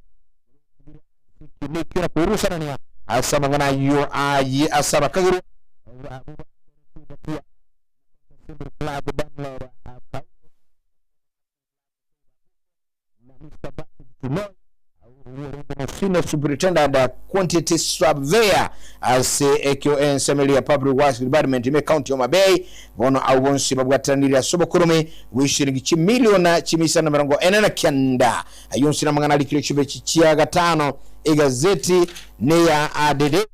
ni kira koru sana ni asama ngana yo ayi asaba kagiru senior superintendent quantity surveyor as EKON Samaria Public Works Department in County Homa Bay bono awonsi babwatanira sobokurume wishiringi miliona chimisana mirongo 49 ayonsi na mangana likile chibe chichia gatano egazeti ne ya adede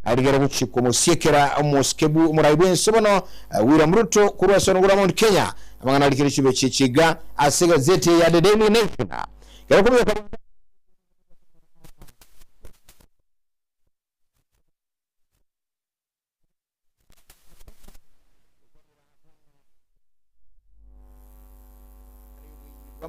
arigera guchiko musiekera muskebu muraibwe sobono William Ruto kurwa sonogura Mount Kenya amangana likire chibe chichiga asega zeti ya The Daily Nation yaro kumya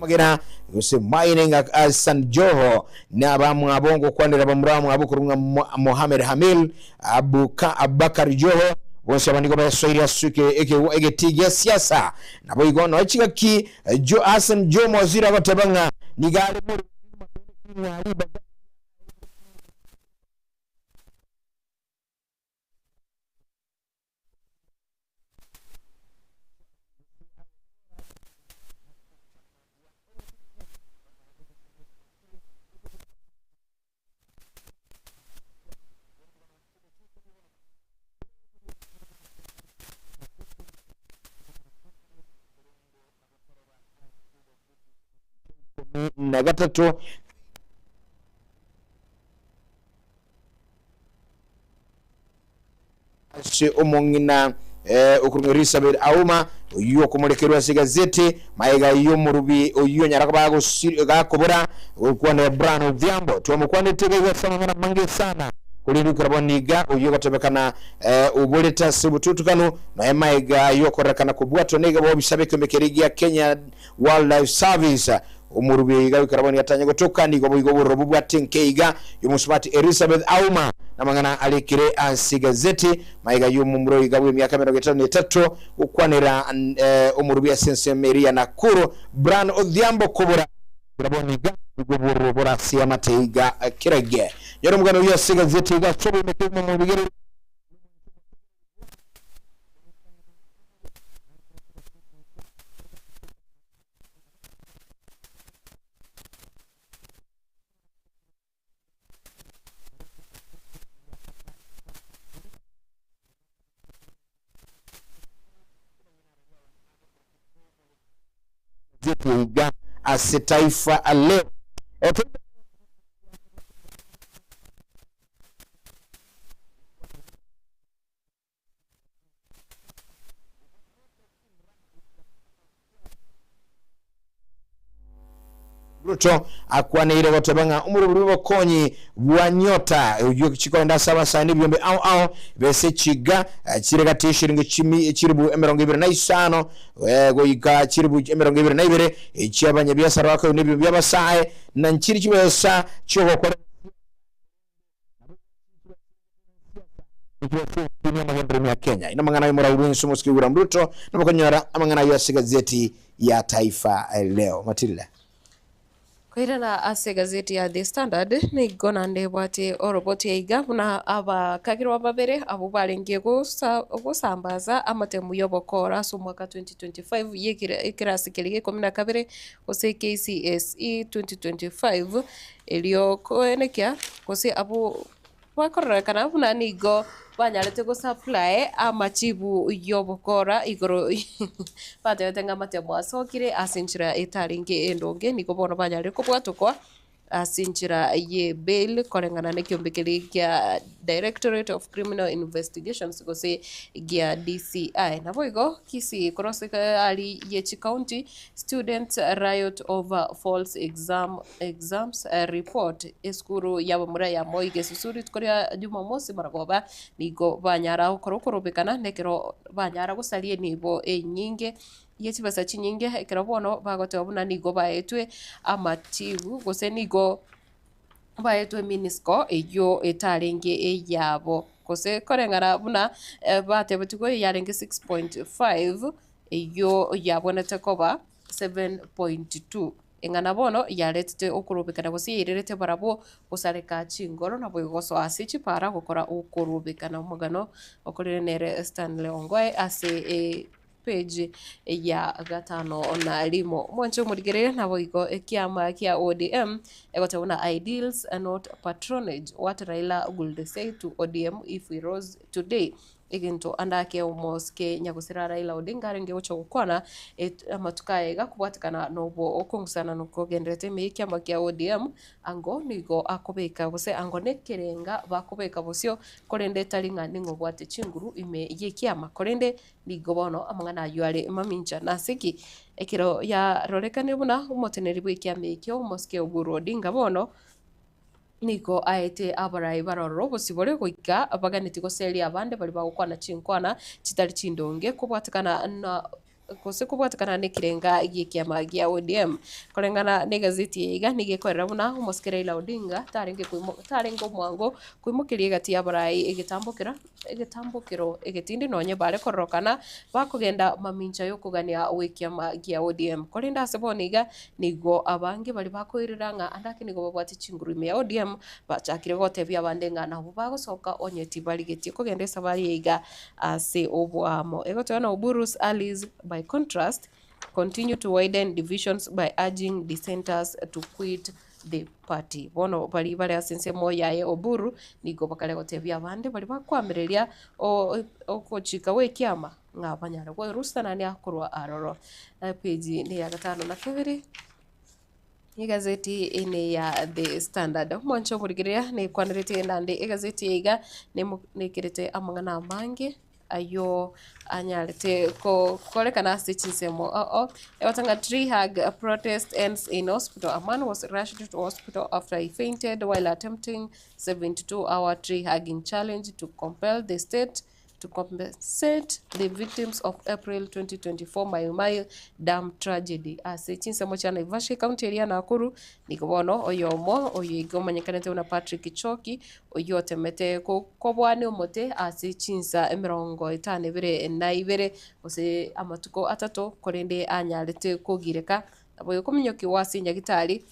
magena yose mining as San Joho na bamu abongo kwandira bamuramu abukurunga Mohamed Hamil Abubakar Joho wose bandiko ba Swahili suke ege tigia siasa na boigono achiga ki Jo Hassan Jo Mwazira batabanga nigale muri na gatatu se omongina ukurumurisa be auma uyo kumulekerwa sigazeti maiga yo murubi uyo nyaraka bago gakobora ukwana Brian Odhiambo tumukwane tegeza sama mange sana kulindi kuraboniga uyo gatebekana ubuleta sibututukano na maiga yo korekana kubwato nega bo bisabeke mekerigia Kenya Wildlife Service umurubi gawe karaboni yatanye gotoka nigo bigo burobu bwa tenkeiga yumusmati Elizabeth Auma namangana alikire asigazeti maiga yumumuro igawe myaka 53 ukwanira umurubi Sense Maria Nakuru Brian Odhiambo kobora karaboni bigo burobu bwa siamateiga kirege yoro mugano yasigazeti ga sobe mekemo mu bigere Iga asitaifa leo Ruto akwanire gotabanga umuruburi bokonyi bwa nyota uyo kikwenda saba sani byombe au bese chiga kirega tishiringa kiribu 25 goyika kiribu 22 icyabanya byasara wako n'ibyo byabasaye na nkiri kibesa cyo gukora Kenya magandrini ya Kenya ina mangana yomora ubinsu muski William Ruto nabakonyora amangana yasiga zeti ya taifa leo Matilda
Kwirana ase gazeti ya The Standard ni gona ndebwate oroboti eiga buna aba kakirwa babere abo balengiye gusambaza amatemu yobokora so mwaka 2025 yekirasi kelige 12 ose KCSE 2025 elio koenekya kose abo wakorora kana buna nigo banyarete go supply amachibu yobokora igoro pate tenga matemo asokire asinchira etaringe endonge niko bono banyare ko bwatukwa asinchira ye bail korengana ne kyombekeli kya Directorate of Criminal Investigations gose gya DCI na boigo kisi koroseka ali ye County Student Riot Over False Exams report eskuru yabo mura ya moige susuri tkoria Jumamosi maragoba nigo banyara ukorokorobekana nekero banyara gusalie nibo nyinge yeti basa chinyinge ekero bono bagote obuna nigo baetwe amatibu gose nigo baetwe minisco eyo etarenge eyabo gose korengara buna batebutiko yarenge 6.5 eyo yabonete koba 7.2 ingana bono yaretete ukurubikana gusiyirerete barabo gusareka chingoro na bwigoso asichi para gukora ukurubikana mugano okorere nere Stanley Ongwae ase page ya gatano na limo mwancho murigerere nabo iko kiama kia ODM egotebona ideals and not patronage. What Raila would say to ODM if we rose today iginto andake omoske nyagusira Raila Odinga renge ucho gukwana amatukaega kubwatikana nobo okungusana nuko gendrete miki amakia ODM ango nigo akobeka bose ango nekerenga bakobeka bosyo korende talinga ningo bwate chinguru ime yekiama korende nigo bono amangana yuare mamincha nasiki ekiro ya rorekane buna umoteneri bw'ikiame ikyo omoske Oburu Odinga bono niko aete abarai baroro bosibore goika abaganiti goseli abande bali bagukwana chinkwana chitali chindonge kubwatikana na kose kubwatikana nekirenga igikiama gia ODM korengana ne gazeti iga nigekorera buna umuske Raila Odinga tarenge mwango kuimukirie gati abarai igitambukiro igitindi nonye bare korokana bakugenda mamincha yokugania wikiama gia ODM korenda seboniga nigo abangi bali bakoiriranga andake nigo babwati chinguru ime ODM bachakire gotebia bandenga na bagosoka onyeti bali geti kugenda sabari iga ase obwamo egotona Oburu's allies by contrast continue to widen divisions by urging dissenters to quit the party. Bono bali asense moya ye Oburu nigo bakale gotebia abande bali bakwamireria okochika wekiama ngabanyara kwa rusta nani akorwa aroro page ni ya gatano na kebiri igazeti ine ya The Standard mwancho burigiria ni kwanirete nande igazeti iga ni kirete amangana mange ayo anyalete korekana sichinsemo ewatanga tree hug protest ends in hospital. A man was rushed to hospital after he fainted while attempting 72-hour tree hugging challenge to compel the state to compensate the victims of April 2024 Mai Dam tragedy. Sichinsemo cha Naivasha County area Nakuru nikobono oyomo oyigo manyekanete una Patrick Choki oyotemete kobwane omote asichinsa 52 na ibere ose amatuko atato korende anyalete kogireka abo kominyoki wasinya gitari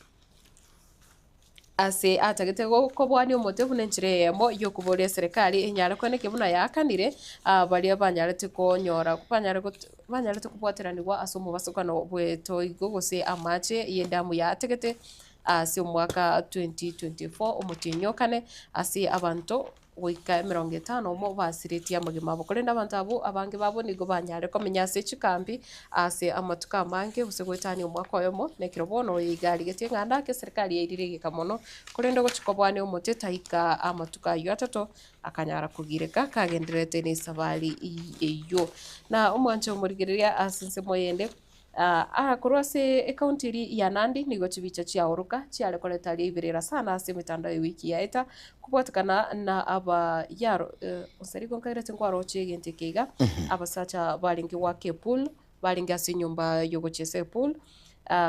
ase atagete kobwani omote bunenchire yemo yokuboria serikali enyara kwene kibuna yakanire bali abanyarete konyora banyarete kubwateranirwa asomo basokano bweto igogose amache yendamu yategete ase omwaka 2024 omutinyokane ase abantu wika 50 mo basiritia magima bokorenda abantu abo abange babo nigo banyare komenya se chikambi ase amatuka mange busegwetani omwaka oyomo nekirobono igari getie nganda ke serikali yeirire kamono korenda gochikobwane omoteta ika amatuka yo atato akanyara kugireka kagenderete ni sabali iyo na omwanche omurigiria asense moyende kurwase county ya Nandi nigo chibicha chia oruka chiale koletali ibirira sana ase mitandao wiki yaita kubwatikana na aba yaro osarigo nkairete ngwaro chegente kiga abasacha balingi wake pool balingi ase nyumba yogochese pool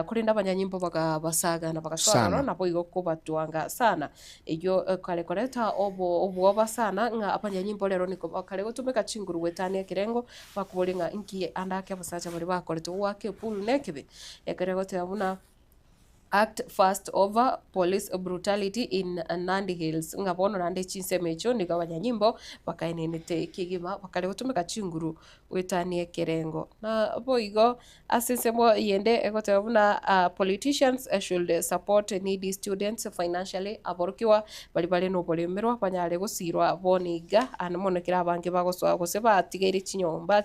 kurinda abanyanyimbo basaga na bakashwara na boigo kubatwanga sana iyo kale koleta obo sana nga abanyanyimbo lero niko bakale gotumeka chinguru wetani kirengo bakubolinga inki andake abasacha bali bakoleta wake pool nekebe yakerego tabuna act fast over police brutality in Nandi Hills ngabono nande chinsemecho ni abanyanyimbo bakainenete kigima bakale gotumeka chinguru wetani kerengo na boigo asensemo yende egotabuna politicians should support needy students financially aborokiwa bali no bolemerwa banyale gosirwa boniga anomonekera abange bagoswa gose batigaire chinyomba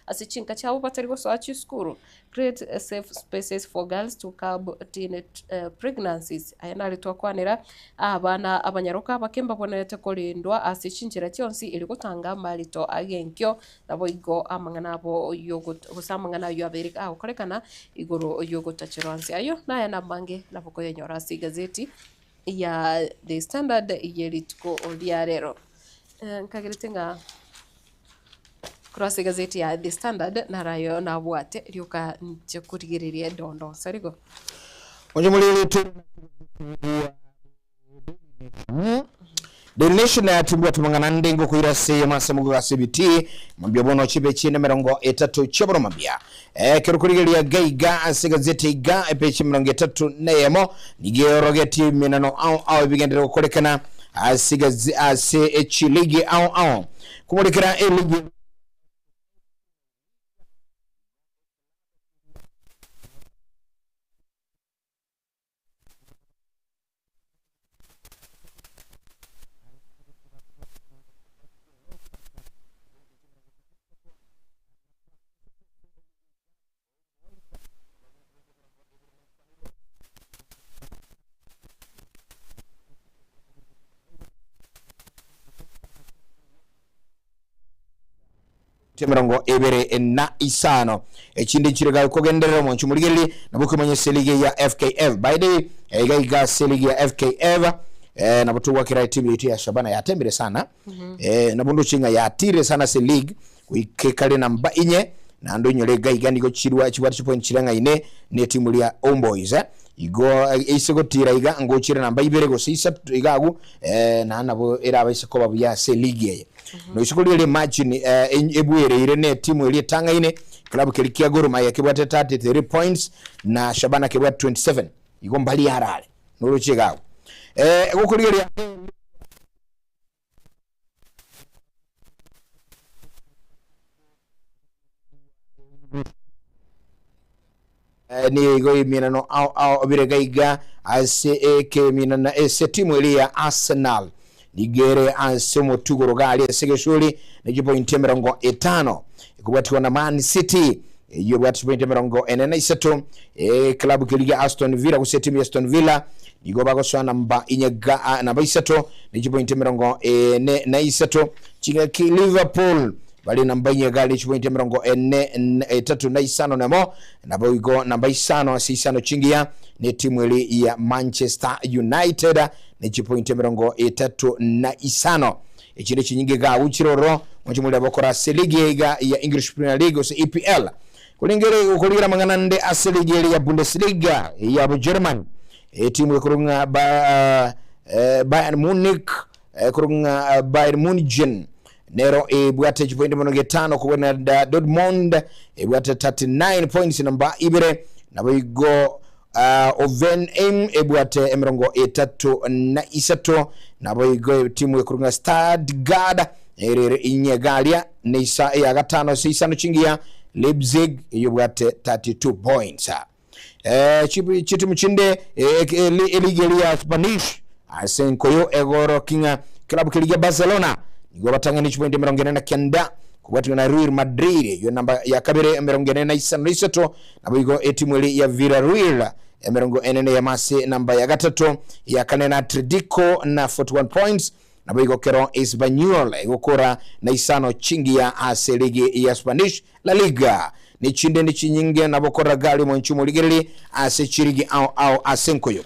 asichinka chabo batari goswa chiskuru create safe spaces for girls to curb teen pregnancies ayana litwakwanira abana abanyaruka bakemba bonete kolindwa asichinjira cyonsi iri gutanga malito agenkyo nabo igo amangana abo gusamangana yo Amerika korekana igoro yo tachiransi ayo naya namange naboko yenyora si gazeti ya The Standard yeritko oliarero nkagiritenga cross gazeti ya The Standard narayo nabwate ryoka nje kurigiririe dondo sarigo
onje mulilo tu The Nation ya timbua tumangana ndengo kuira se masa mugu CBT mambia bono chibe chine merongo etatu choboro mambia kerukurigeria gaiga ase gazeti iga epechi 31 nigeorogeti minano au bigendera gukorekana ase echiligi au kumurikira eligi mirongo ebere na isano ekindi kiriga kugenderera mu nchumurigeli nabukumanye selige ya FKF by the gaiga selige ya FKF nabutuwa kira timu yetu ya Shabana yatembere sana nabundu chinga yatire sana se league kuikekale namba inye na ndo nyole gaiga nigo chirwa chibati point chiranga ine ne timu ya Homeboys igo isego tira iga ngo chira namba ibere go sisa igagu na nabo era abaiseko babuya se league no isukuli le match ni ebuere ire ne timu ile tanga ine club kilikia Gor Mahia kibwate 33 points na Shabana kibwate 27 iko mbali harale no ruchigawo gukuligeria ni go minano au biregaiga ase ke minana ese timu ile ya Arsenal nigere ansomo tugorogali segeshuri ne point 50 ikubatiwa na Man City iyo bwati point 43 club kiliga Aston Villa kuse timu ya Aston Villa nigoba goswa namba inyaga namba 3 ne point 43 chiga ki Liverpool bali namba inyaga ne point 43 namo nabo igo namba 5 chingia ne timu ile ya Manchester United ne point 35 ekinde kinyinge ga uchiroro mujimuli abakora Selige ya English Premier League ose EPL kulingere ukolira mangana nde Selige ya Bundesliga ya German timu ekurunga Bayern Munich ekurunga Bayern Munich nero bwate point 5 kubona Dortmund bwate 39 points namba ibere nabigo Oven ebwate 33 nabo igo timu ekurunga Stuttgart erere inyegalia neisa ya gatano sisano chingia Leipzig yobwate 32 points chitu mchinde eligelia Spanish asenkoyo egoro kinga club kiliga Barcelona nigo batangani point 49 kubati na Real Madrid yo namba ya kabere 49 nabo igo timu ile ya Villarreal emerongo enene ya mase namba ya gatatu ya kanena Atletico na 41 points nabo igo kero Espanyol igokora na isano chingi ya ase ligi ya Spanish La Liga ni chinde ni chinyinge nabokora gali mu nchumo ligeri ase chirigi au asenkoyo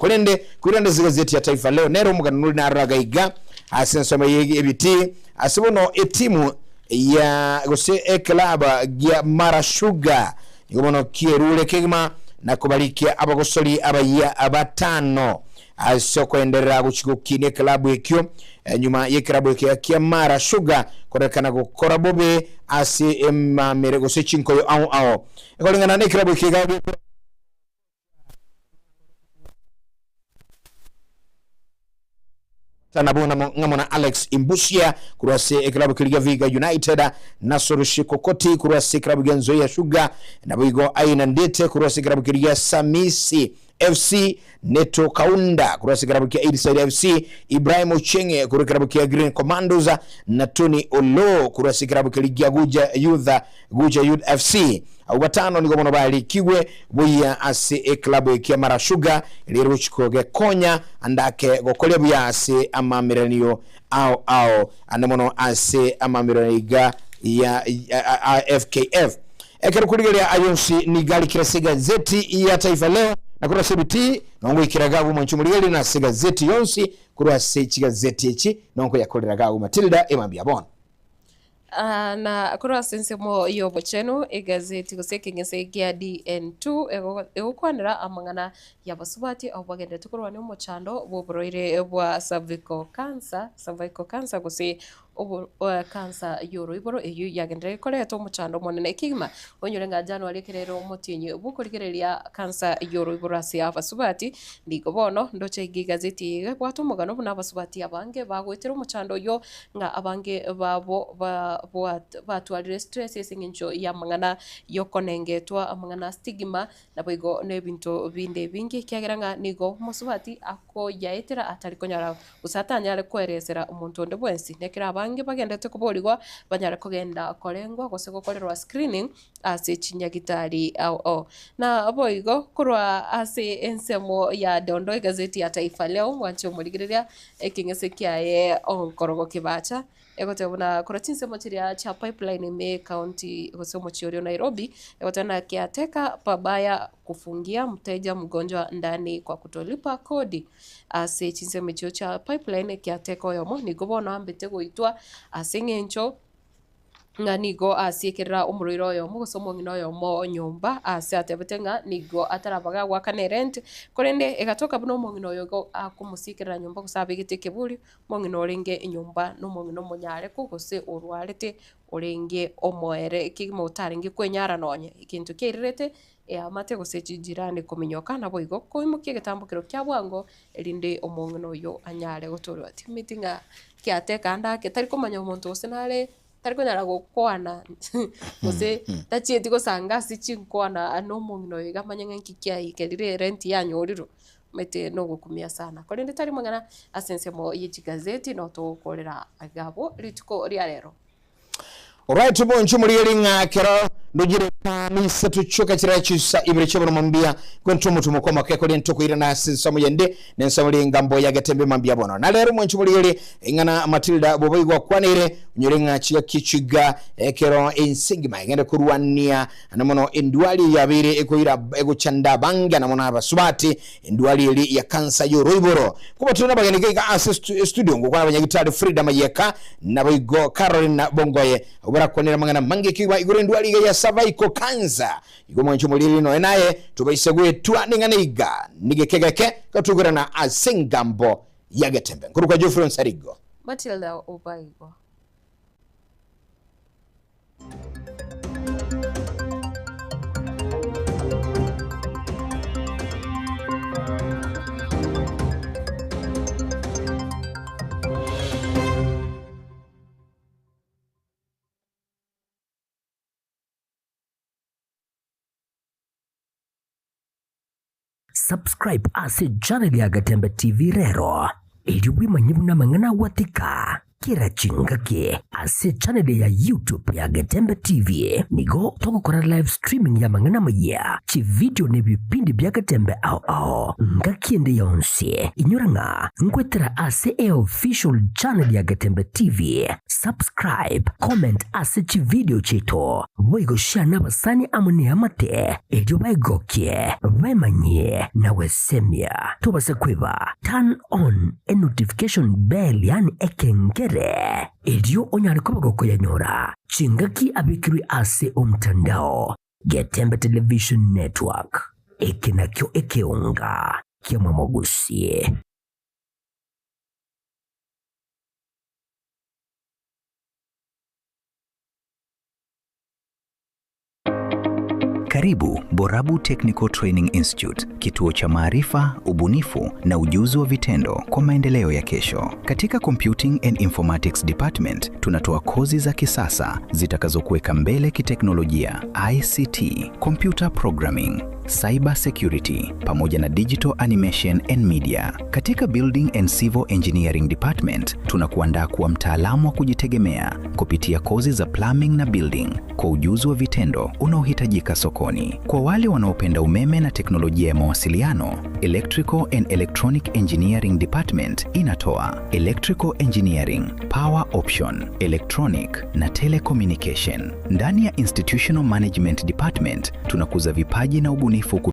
kulende zigazeti ya Taifa Leo nero muganuli na ragaiga asensoma yegi ebiti asibono etimu ya gose club ya Mara Sugar yobono kierule kegma na kubalikia abagosoli abaya abatano asoko enderera guchikukine club ekyo nyuma ye club ya Mara Sugar korekana gukora bobe ase emamere gose chinkoyo au ekolingana ne club kigabe tanabona ngamona Alex Imbushia kurase club kiliga Viga United na Sorushi Kokoti kurase club genzo ya Sugar na bigo aina ndete kurase club kiliga Samisi FC Neto Kaunda kurase club kia Edside FC Ibrahim Ochenge kurase club kia Green Commandos na Tony Olo kurase club kiliga Guja Youth FC Watano niko mono bali kiwe buya ase club kia Mara Sugar lero chikoge konya andake gokole buya ase amamiraniyo au anemono ase amamiraniga ya FKF ekero kuligeria ayonsi ni gali kirasiga zeti ya Taifa Leo na kura CBT nongo ikiragavu mwanchumuligeli na siga zeti yonsi kura sechiga zeti echi nongo yakoleraga Matilda emambia bona
na kura sensemo iyo bochenu egazeti guseke gia DN2 egokwanira amangana yabasubati obagende tukurwa ne umuchando bobroire bwa cervical cancer guse kansa yoro iboro eyu yagendere koreto muchando monene kigma onyorenga January kirero mutinyi bukurigereria kansa yoro iboro ase abasubati ndigo bono ndoche gazeti bwatu mugano buna abasubati abange bagwetera muchando yo nga abange babo batwalire stress esingincho ya mangana yokonengetwa amangana stigma naboigo nebinto binde bingi kyageranga nigo musubati ako yaetera atari konyara usatanyale kweresera umuntu onde bwensi nekira abange bagendete kuborigwa banyara kugenda korengwa gose gukorerwa screening ase chinyagitari na aboigo kurwa ase ensemo ya dondo gazeti ya Taifa Leo wancho murigireria ekingese kyaye onkorogo kibacha egotebona kuratinse mochiria cha pipeline me county gose mochirio Nairobi egotana kiateka pabaya kufungia mteja mgonjwa ndani kwa kutolipa kodi ase chinse mecho cha pipeline kiateka yomo nigobona ambete goitwa asengencho nigo asiekerera umuriro yo mugosomo ngino yo mo nyumba ase atebetenga nigo atarabaga gwakane rent korende egatoka buno mongino yo akumusikira nyumba kusabigite kebuli mongino renge inyumba no mongino monyare kugose urwarete orenge omoere kigimo utaringi kwenyara nonye ikintu kirirete amate gose jirani kuminyoka nabo igo koimukie getambukiro kya bwango erinde omongino yo anyare gotorwa ati meetinga kiateka ndake tari kumanya umuntu usenare tariko nyarago kwana gose tachieti gosanga sichinkwana anomongino yigamanya nkikia ikerire rent yanyu oriro mete no gukumia sana korende tari mangana asensemo y'ikigazeti no to korera agabo rituko ria rero.
Alright, boncho muri nga kero ndugire kanisa tuchoka kirachisa ibire cyobono mambia kwento mutumo koma keko lento kuira na sinsomo yende nensomo lingambo ya gatembe mambia bono na lero moncho muri ingana Matilda boboigwa kwanire nyorenga chiga kichiga kero insigma ngende kurwania namono endwali yabire ekoira egochanda banga namono abasubati endwali eli ya kansa yoroiboro kuba tuna bagene ga assist studio ngokwa abanyagitari Frida Mayeka naboigo Caroline Bongoye obara konera mangana mange kiwa igore ndwali ya cervical cancer igo mwancho mulili no enaye tubaisegwe twaningana nigekegeke katugura na asengambo yagatembe kuruka Geoffrey Nsarigo
Matilda Obaigo.
Subscribe ase channel ya Gatembe TV rero ili manyibu na mangana watika kira chingake ase channel ya YouTube ya Gatembe TV nigo toko kora live streaming ya mangana maya chi video ne bipindi bya Gatembe ao ngakiende yonse inyuranga ngwetera ase official channel ya Gatembe TV. Subscribe, comment ase chi video chito boigo share na basani amune amate ejo baigokie bemanye na wesemia tobase kweba turn on a notification bell yani ekengere ejo onyari kobagoko yanyora chingaki abikiri ase omtandao Gatembe Television Network ekinakyo ekeunga kiamamogusie.
Karibu Borabu Technical Training Institute, kituo cha maarifa, ubunifu na ujuzi wa vitendo kwa maendeleo ya kesho. Katika Computing and Informatics Department, tunatoa kozi za kisasa zitakazokuweka mbele kiteknolojia, ICT, computer programming, cyber security pamoja na digital animation and media. Katika Building and Civil Engineering Department, tunakuandaa kuwa mtaalamu wa kujitegemea kupitia kozi za plumbing na building kwa ujuzi wa vitendo unaohitajika sokoni. Kwa wale wanaopenda umeme na teknolojia ya mawasiliano, Electrical and Electronic Engineering Department inatoa Electrical Engineering, Power Option, Electronic na Telecommunication. Ndani ya Institutional Management Department tunakuza vipaji na ubunifu